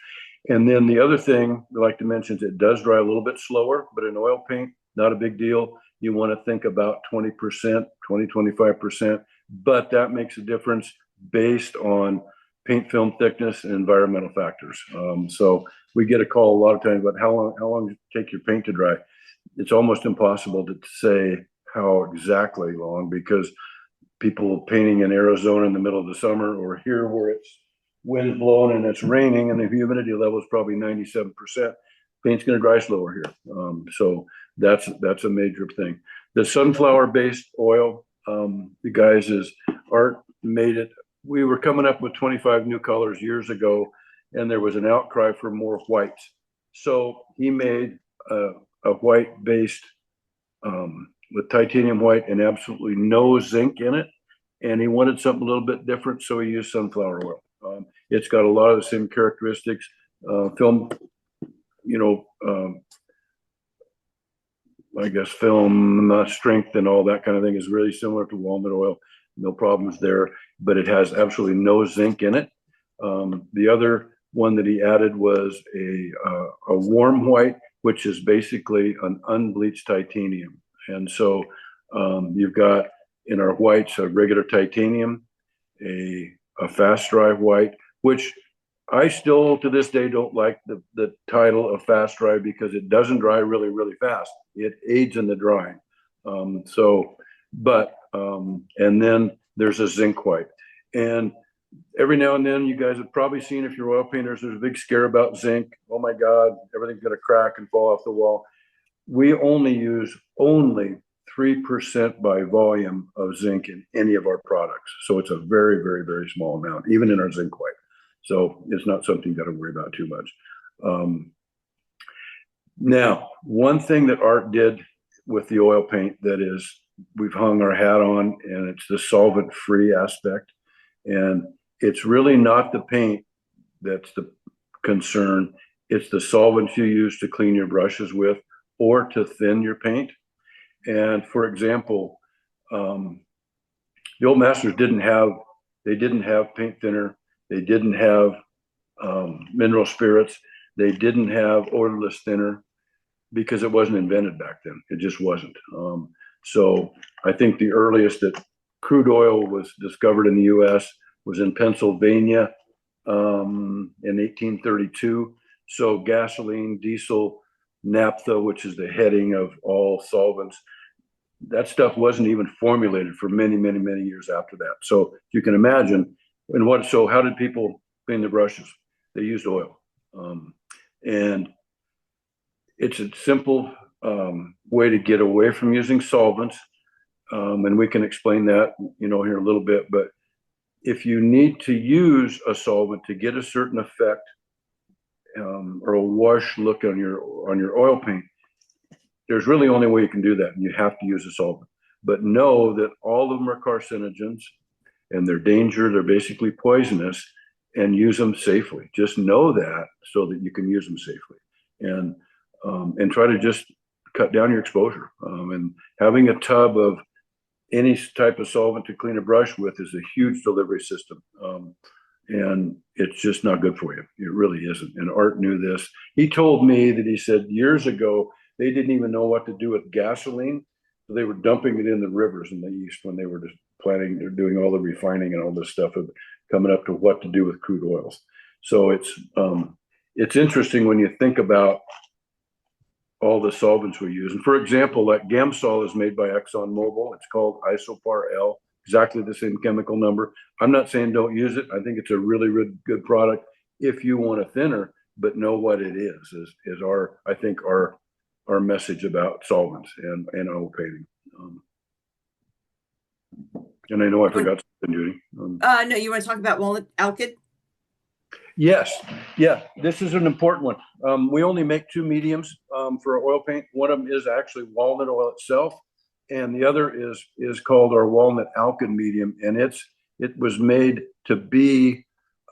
And then the other thing we like to mention is it does dry a little bit slower, but in oil paint, not a big deal. You want to think about 20%, 25%, but that makes a difference based on paint film thickness and environmental factors. So we get a call a lot of times about how long does it take your paint to dry? It's almost impossible to say how exactly long, because people painting in Arizona in the middle of the summer, or here where it's wind blowing and it's raining and the humidity level is probably 97%, paint's going to dry slower here. So that's a major thing. The sunflower-based oil, the guys is Art made it. We were coming up with 25 new colors years ago, and there was an outcry for more whites. So he made a white-based with titanium white and absolutely no zinc in it. And he wanted something a little bit different, so he used sunflower oil. It's got a lot of the same characteristics. Film, I guess film strength and all that kind of thing is really similar to walnut oil. No problems there, but it has absolutely no zinc in it. The other one that he added was a warm white, which is basically an unbleached titanium. And so you've got in our whites a regular titanium, a fast dry white, which I still to this day don't like the title of fast dry because it doesn't dry really, really fast. It aids in the drying. And then there's a zinc white. And every now and then you guys have probably seen, if you're oil painters, there's a big scare about zinc. Oh my God, everything's gonna crack and fall off the wall. We only use 3% by volume of zinc in any of our products. So it's a very, very, very small amount, even in our zinc white. So it's not something you got to worry about too much. Now, one thing that Art did with the oil paint that is we've hung our hat on, and it's the solvent-free aspect. And it's really not the paint that's the concern. It's the solvents you use to clean your brushes with or to thin your paint. And for example, the old masters didn't have paint thinner. They didn't have mineral spirits. They didn't have odorless thinner because it wasn't invented back then. It just wasn't. So I think the earliest that crude oil was discovered in the U.S. was in Pennsylvania in 1832. So gasoline, diesel, naphtha, which is the heading of all solvents, that stuff wasn't even formulated for many, many, many years after that. So you can imagine. So how did people clean their brushes? They used oil. And it's a simple way to get away from using solvents. And we can explain that, here a little bit. But if you need to use a solvent to get a certain effect or a wash look on your oil paint, there's really only way you can do that, and you have to use a solvent. But know that all of them are carcinogens, and they're dangerous. They're basically poisonous, and use them safely. Just know that so that you can use them safely, and try to just cut down your exposure. And having a tub of any type of solvent to clean a brush with is a huge delivery system. And it's just not good for you. It really isn't. And Art knew this. He told me that he said years ago, they didn't even know what to do with gasoline. So they were dumping it in the rivers in the East when they were just planning, they're doing all the refining and all this stuff of coming up to what to do with crude oils. So it's interesting when you think about all the solvents we use. And for example, like Gamsol is made by ExxonMobil. It's called Isopar L, exactly the same chemical number. I'm not saying don't use it. I think it's a really, really good product if you want a thinner, but know what it is I think our message about solvents and oil painting. And I know I forgot something, Judy. No, you want to talk about walnut alkyd? Yes. Yeah, this is an important one. We only make two mediums for our oil paint. One of them is actually walnut oil itself, and the other is called our walnut alkyd medium, and it was made to be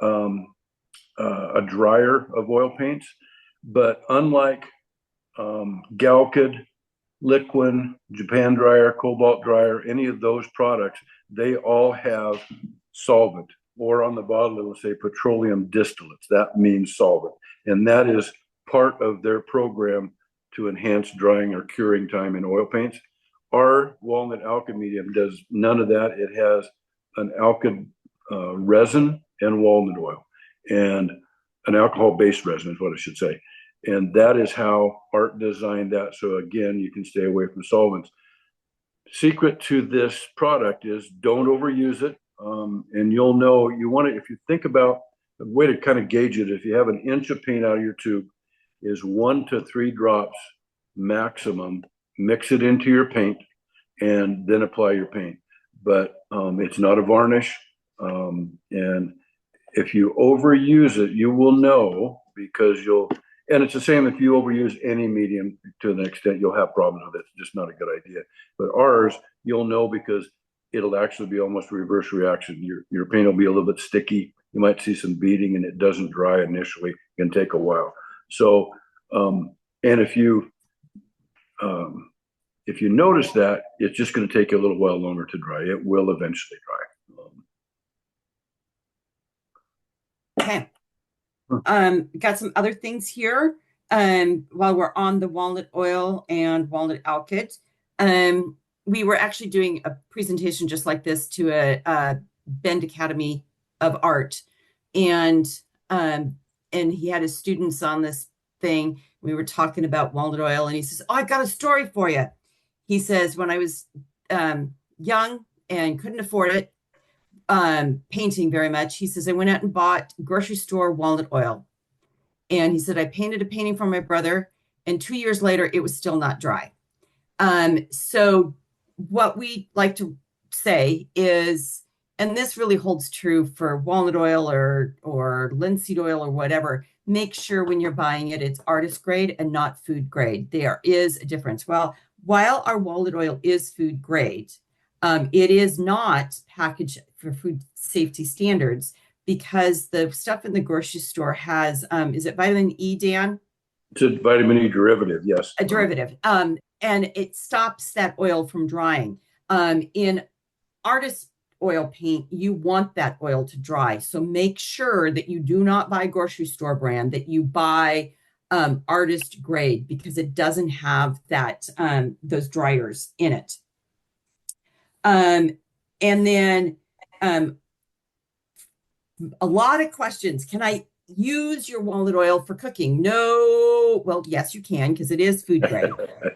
a dryer of oil paints, but unlike Galkyd, Liquin, Japan dryer, Cobalt dryer, any of those products, they all have solvent, or on the bottle it'll say petroleum distillates. That means solvent, and that is part of their program to enhance drying or curing time in oil paints. Our walnut alkyd medium does none of that. It has an alkyd resin and walnut oil, and an alcohol-based resin is what I should say. And that is how Art designed that. So again, you can stay away from solvents. Secret to this product is don't overuse it. And you'll know you want to, if you think about the way to kind of gauge it, if you have an inch of paint out of your tube, is 1 to 3 drops maximum. Mix it into your paint. and then apply your paint. But it's not a varnish. And if you overuse it, you will know, because and it's the same if you overuse any medium to an extent, you'll have problems with it. It's just not a good idea. But ours, you'll know because it'll actually be almost reverse reaction. Your paint will be a little bit sticky. You might see some beading, and it doesn't dry initially. It can take a while. So, and if you notice that, it's just going to take you a little while longer to dry. It will eventually dry. Okay. Got some other things here. While we're on the walnut oil and walnut alkyd, we were actually doing a presentation just like this to a Bend Academy of Art, and he had his students on this thing. We were talking about walnut oil, and he says, "Oh, I got a story for you." He says, "When I was young and couldn't afford it, painting very much," he says, "I went out and bought grocery store walnut oil." And he said, "I painted a painting for my brother, and 2 years later, it was still not dry." So what we like to say is, and this really holds true for walnut oil or linseed oil or whatever, make sure when you're buying it, it's artist grade and not food grade. There is a difference. Well, while our walnut oil is food grade, it is not packaged for food safety standards, because the stuff in the grocery store has, is it vitamin E, Dan? It's a vitamin E derivative, yes. A derivative. And it stops that oil from drying. In artist oil paint, you want that oil to dry. So make sure that you do not buy grocery store brand, that you buy artist grade, because it doesn't have that those dryers in it. And then a lot of questions. Can I use your walnut oil for cooking? No. Well, yes, you can, because it is food grade.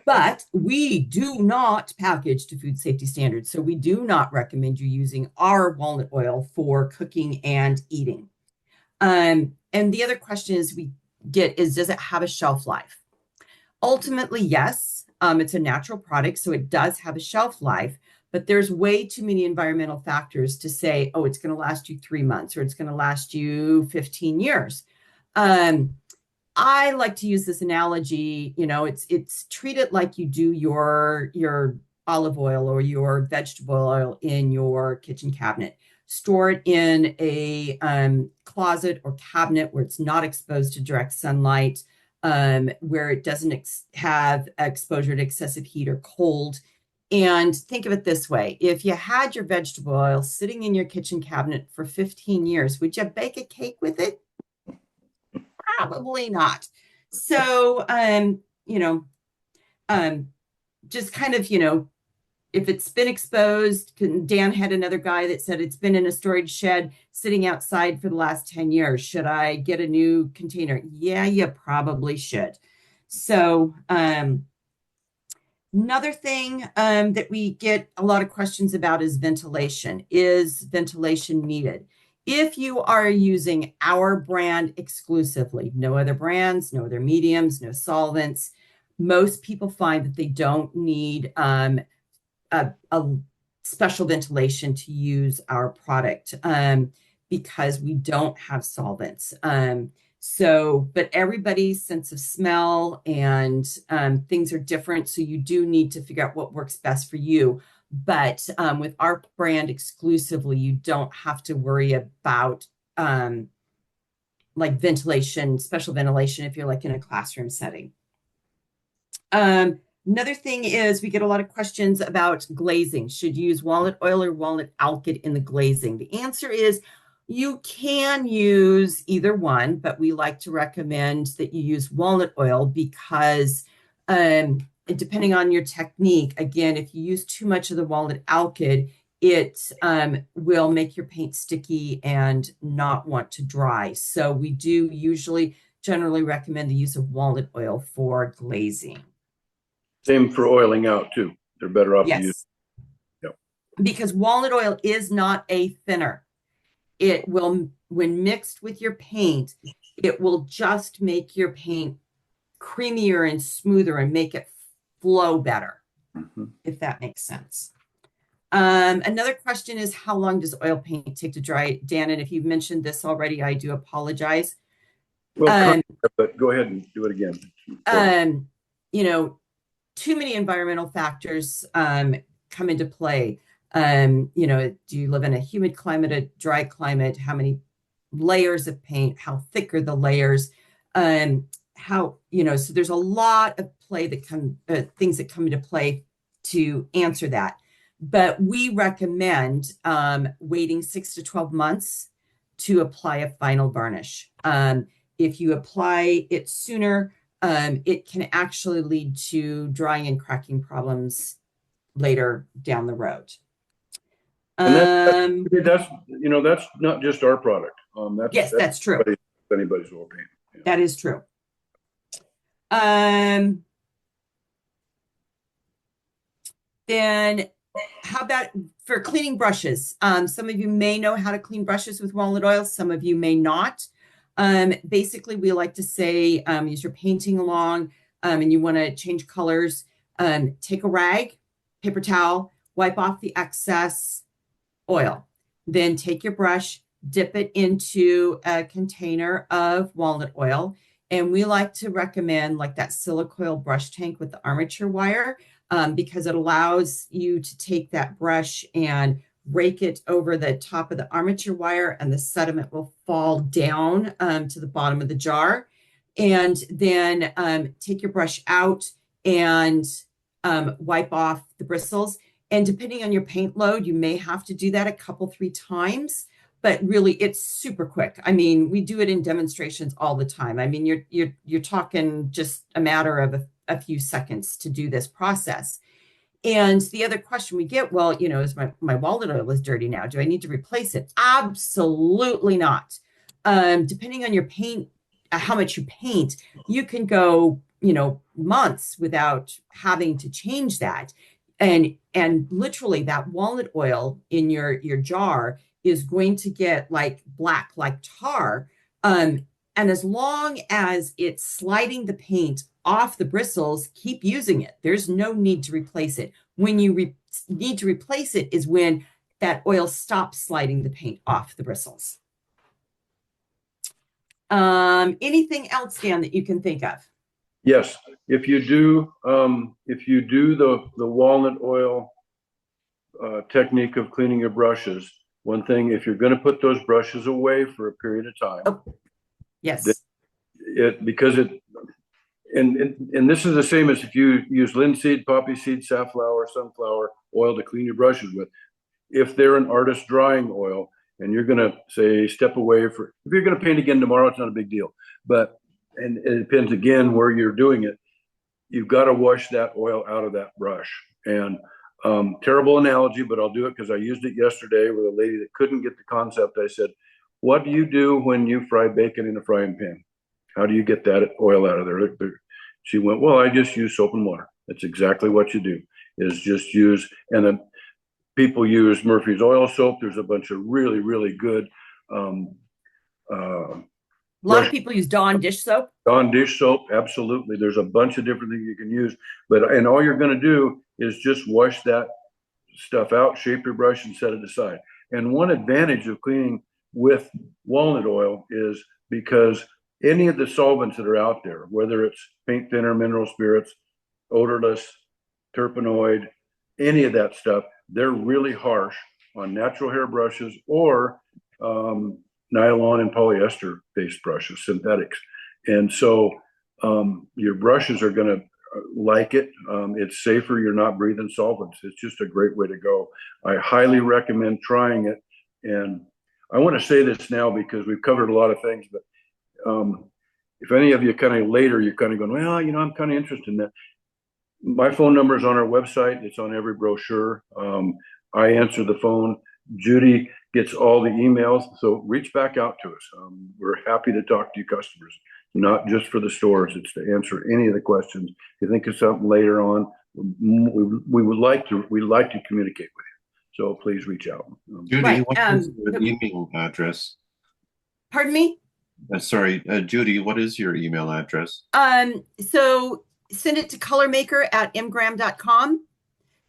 But we do not package to food safety standards. So we do not recommend you using our walnut oil for cooking and eating. And the other question is we get is, does it have a shelf life? Ultimately, yes. It's a natural product, so it does have a shelf life. But there's way too many environmental factors to say, oh, it's going to last you 3 months or it's going to last you 15 years. I like to use this analogy, it's treat it like you do your olive oil or your vegetable oil in your kitchen cabinet. Store it in a closet or cabinet where it's not exposed to direct sunlight, where it doesn't have exposure to excessive heat or cold. And think of it this way. If you had your vegetable oil sitting in your kitchen cabinet for 15 years, would you bake a cake with it? Probably not. So, just kind of, if it's been exposed, Dan had another guy that said it's been in a storage shed sitting outside for the last 10 years. Should I get a new container? Yeah, you probably should. So, another thing that we get a lot of questions about is ventilation. Is ventilation needed? If you are using our brand exclusively, no other brands, no other mediums, no solvents, most people find that they don't need a special ventilation to use our product because we don't have solvents. But everybody's sense of smell and things are different. So you do need to figure out what works best for you. But with our brand exclusively, you don't have to worry about like ventilation, special ventilation, if you're like in a classroom setting. Another thing is we get a lot of questions about glazing. Should you use walnut oil or walnut alkyd in the glazing? The answer is you can use either one, but we like to recommend that you use walnut oil because depending on your technique, again, if you use too much of the walnut alkyd, it will make your paint sticky and not want to dry. So we do generally recommend the use of walnut oil for glazing. Same for oiling out too. They're better off to use. Yes. Yep. Because walnut oil is not a thinner. It will, when mixed with your paint, it will just make your paint creamier and smoother and make it flow better. if that makes sense. Another question is, how long does oil paint take to dry? Dan, and if you've mentioned this already, I do apologize. Well, but go ahead and do it again. You know, too many environmental factors come into play. You know, do you live in a humid climate, a dry climate? How many layers of paint? How thick are the layers? How, you know, so there's a lot of play that things that come into play to answer that. But we recommend waiting 6 to 12 months to apply a final varnish. If you apply it sooner, it can actually lead to drying and cracking problems later down the road. And that's you know, that's not just our product. That's true. Anybody's oil paint. Yeah. That is true. Then how about for cleaning brushes? Some of you may know how to clean brushes with walnut oil. Some of you may not. Basically, we like to say, as you're painting along and you want to change colors, take a rag, paper towel, wipe off the excess oil. Then take your brush, dip it into a container of walnut oil. And we like to recommend like that silicoil brush tank with the armature wire because it allows you to take that brush and rake it over the top of the armature wire, and the sediment will fall down to the bottom of the jar. And then take your brush out and wipe off the bristles. And depending on your paint load, you may have to do that a couple, 3 times. But really, it's super quick. I mean, we do it in demonstrations all the time. I mean, you're talking just a matter of a few seconds to do this process. And the other question we get, well, you know, is my walnut oil is dirty now. Do I need to replace it? Absolutely not. Depending on your paint, how much you paint, you can go, you know, months without having to change that. And literally that walnut oil in your jar is going to get like black, like tar. And as long as it's sliding the paint off the bristles, keep using it. There's no need to replace it. When you need to replace it is when that oil stops sliding the paint off the bristles. Anything else, Dan, that you can think of? Yes, if you do the walnut oil technique of cleaning your brushes, one thing, if you're going to put those brushes away for a period of time, yes, and this is the same as if you use linseed, poppy seed, safflower, sunflower oil to clean your brushes with. If they're an artist drying oil and you're going to say step away if you're going to paint again tomorrow, it's not a big deal. But and it depends again where you're doing it. You've got to wash that oil out of that brush. And terrible analogy, but I'll do it because I used it yesterday with a lady that couldn't get the concept. I said, what do you do when you fry bacon in a frying pan? How do you get that oil out of there? She went, well, I just use soap and water. That's exactly what you do, is just use, and then people use Murphy's oil soap. There's a bunch of really, really good. A lot of people use Dawn dish soap. Dawn dish soap, absolutely. There's a bunch of different things you can use, and all you're going to do is just wash that stuff out, shape your brush, and set it aside. And one advantage of cleaning with walnut oil is because any of the solvents that are out there, whether it's paint thinner, mineral spirits, odorless, terpenoid, any of that stuff, they're really harsh on natural hair brushes or nylon and polyester based brushes, synthetics. And so your brushes are going to like it. It's safer. You're not breathing solvents. It's just a great way to go. I highly recommend trying it. And I want to say this now because we've covered a lot of things, but if any of you kind of later, you're kind of going, well, you know, I'm kind of interested in that. My phone number is on our website. It's on every brochure. I answer the phone. Judy gets all the emails. So reach back out to us. We're happy to talk to you customers, not just for the stores. It's to answer any of the questions. If you think of something later on, we would like to communicate with you. So please reach out. Judy, Right, what is your email address? Pardon me? Sorry, Judy, what is your email address? So send it to colormaker@mgram.com.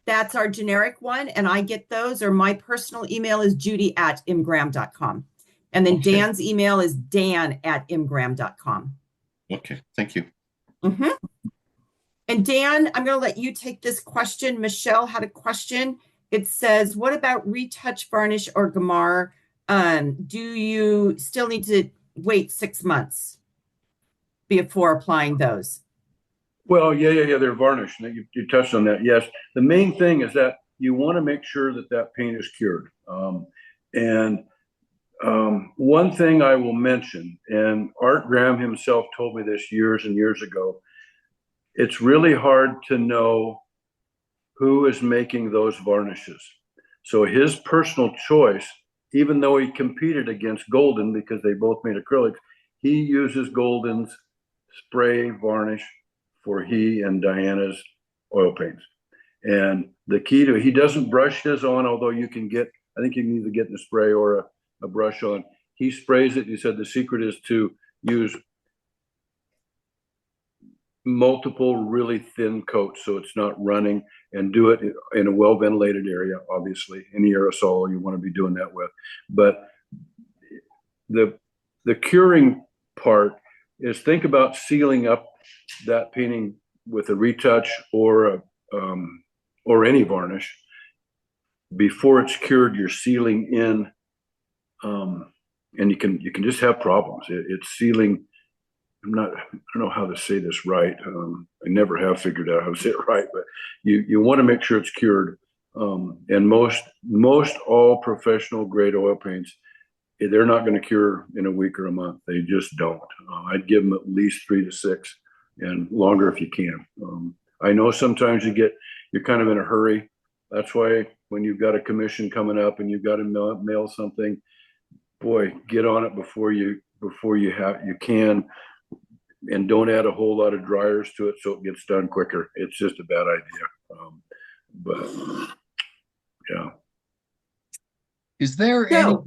That's our generic one, and I get those, or my personal email is judy@imgram.com. And then Okay. Dan's email is dan@imgram.com. Okay, thank you. Mm-hmm. And Dan, I'm going to let you take this question. Michelle had a question. It says, what about retouch, varnish, or gamar? Do you still need to wait 6 months before applying those? Well, yeah. They're varnished. You touched on that. Yes. The main thing is that you want to make sure that that paint is cured. And one thing I will mention, and Art Graham himself told me this years and years ago, it's really hard to know who is making those varnishes. So his personal choice, even though he competed against Golden because they both made acrylics, he uses Golden's spray varnish for he and Diana's oil paints. And the key to, he doesn't brush his on, although you can get, I think you can either get in a spray or a brush on. He sprays it. He said the secret is to use multiple really thin coats so it's not running, and do it in a well-ventilated area. Obviously, any aerosol you want to be doing that with. But the curing part is, think about sealing up that painting with a retouch or any varnish. Before it's cured, you're sealing in, and you can just have problems. It's sealing. I don't know how to say this right. I never have figured out how to say it right, but you want to make sure it's cured. And most all professional grade oil paints, they're not going to cure in a week or a month. They just don't. I'd give them at least 3 to 6, and longer if you can. I know sometimes you're kind of in a hurry. That's why when you've got a commission coming up and you've got to mail something, boy, get on it before you can. And don't add a whole lot of dryers to it so it gets done quicker. It's just a bad idea. But yeah. Is there So-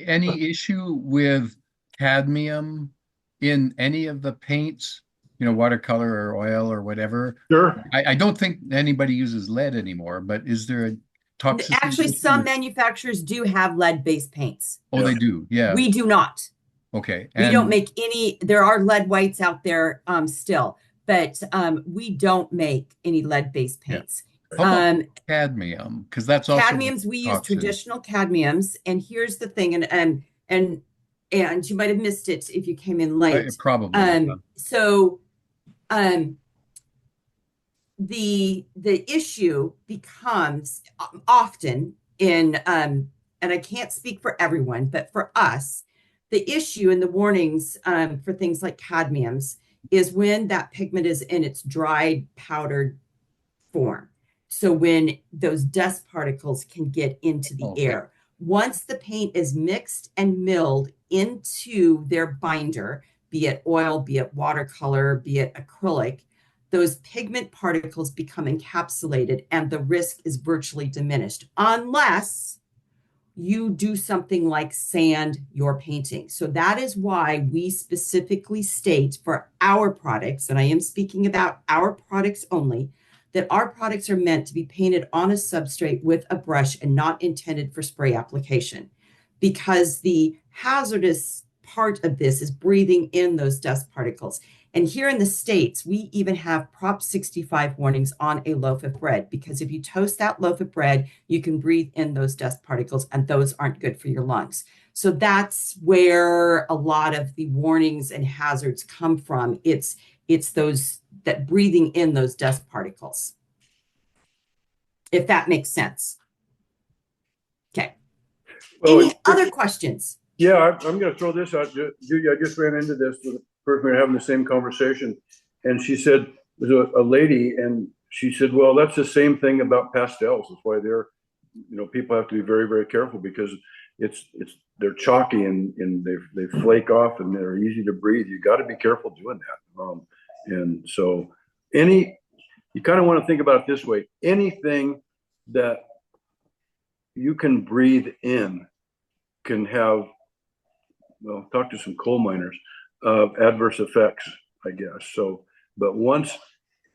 any issue with cadmium in any of the paints? You know, watercolor or oil or whatever. Sure. I don't think anybody uses lead anymore, but is there a toxicity Actually, issue some with- manufacturers do have lead-based paints. Oh, they do. Yeah. We do not. Okay. We And don't make any. There are lead whites out there still, but we don't make any lead-based paints. how about cadmium? Because that's also Cadmiums, we use toxin. traditional cadmiums. And here's the thing, and you might have missed it if you came in late. Probably. So the issue becomes often in and I can't speak for everyone, but for us, the issue in the warnings for things like cadmiums is when that pigment is in its dried powdered form. So when those dust particles can get into the air. Once the paint is mixed and milled into their binder, be it oil, be it watercolor, be it acrylic, those pigment particles become encapsulated and the risk is virtually diminished unless you do something like sand your painting. So that is why we specifically state for our products, and I am speaking about our products only, that our products are meant to be painted on a substrate with a brush and not intended for spray application, because the hazardous part of this is breathing in those dust particles. And here in the States, we even have Prop 65 warnings on a loaf of bread, because if you toast that loaf of bread, you can breathe in those dust particles, and those aren't good for your lungs. So that's where a lot of the warnings and hazards come from. It's those that breathing in those dust particles, if that makes sense. Okay. Well, Any other questions? Yeah, I'm going to throw this out. Judy, I just ran into this with a person we were having the same conversation, and she said, there's a lady, and she said, well, that's the same thing about pastels. That's why people have to be very, very careful, because they're chalky and they flake off and they're easy to breathe. You got to be careful doing that. And so you kind of want to think about it this way: anything that you can breathe in can have, well, talk to some coal miners, adverse effects, I guess. So, but once,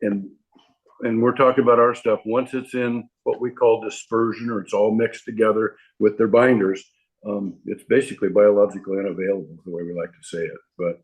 and we're talking about our stuff, once it's in what we call dispersion, or it's all mixed together with their binders. It's basically biologically unavailable, the way we like to say it. But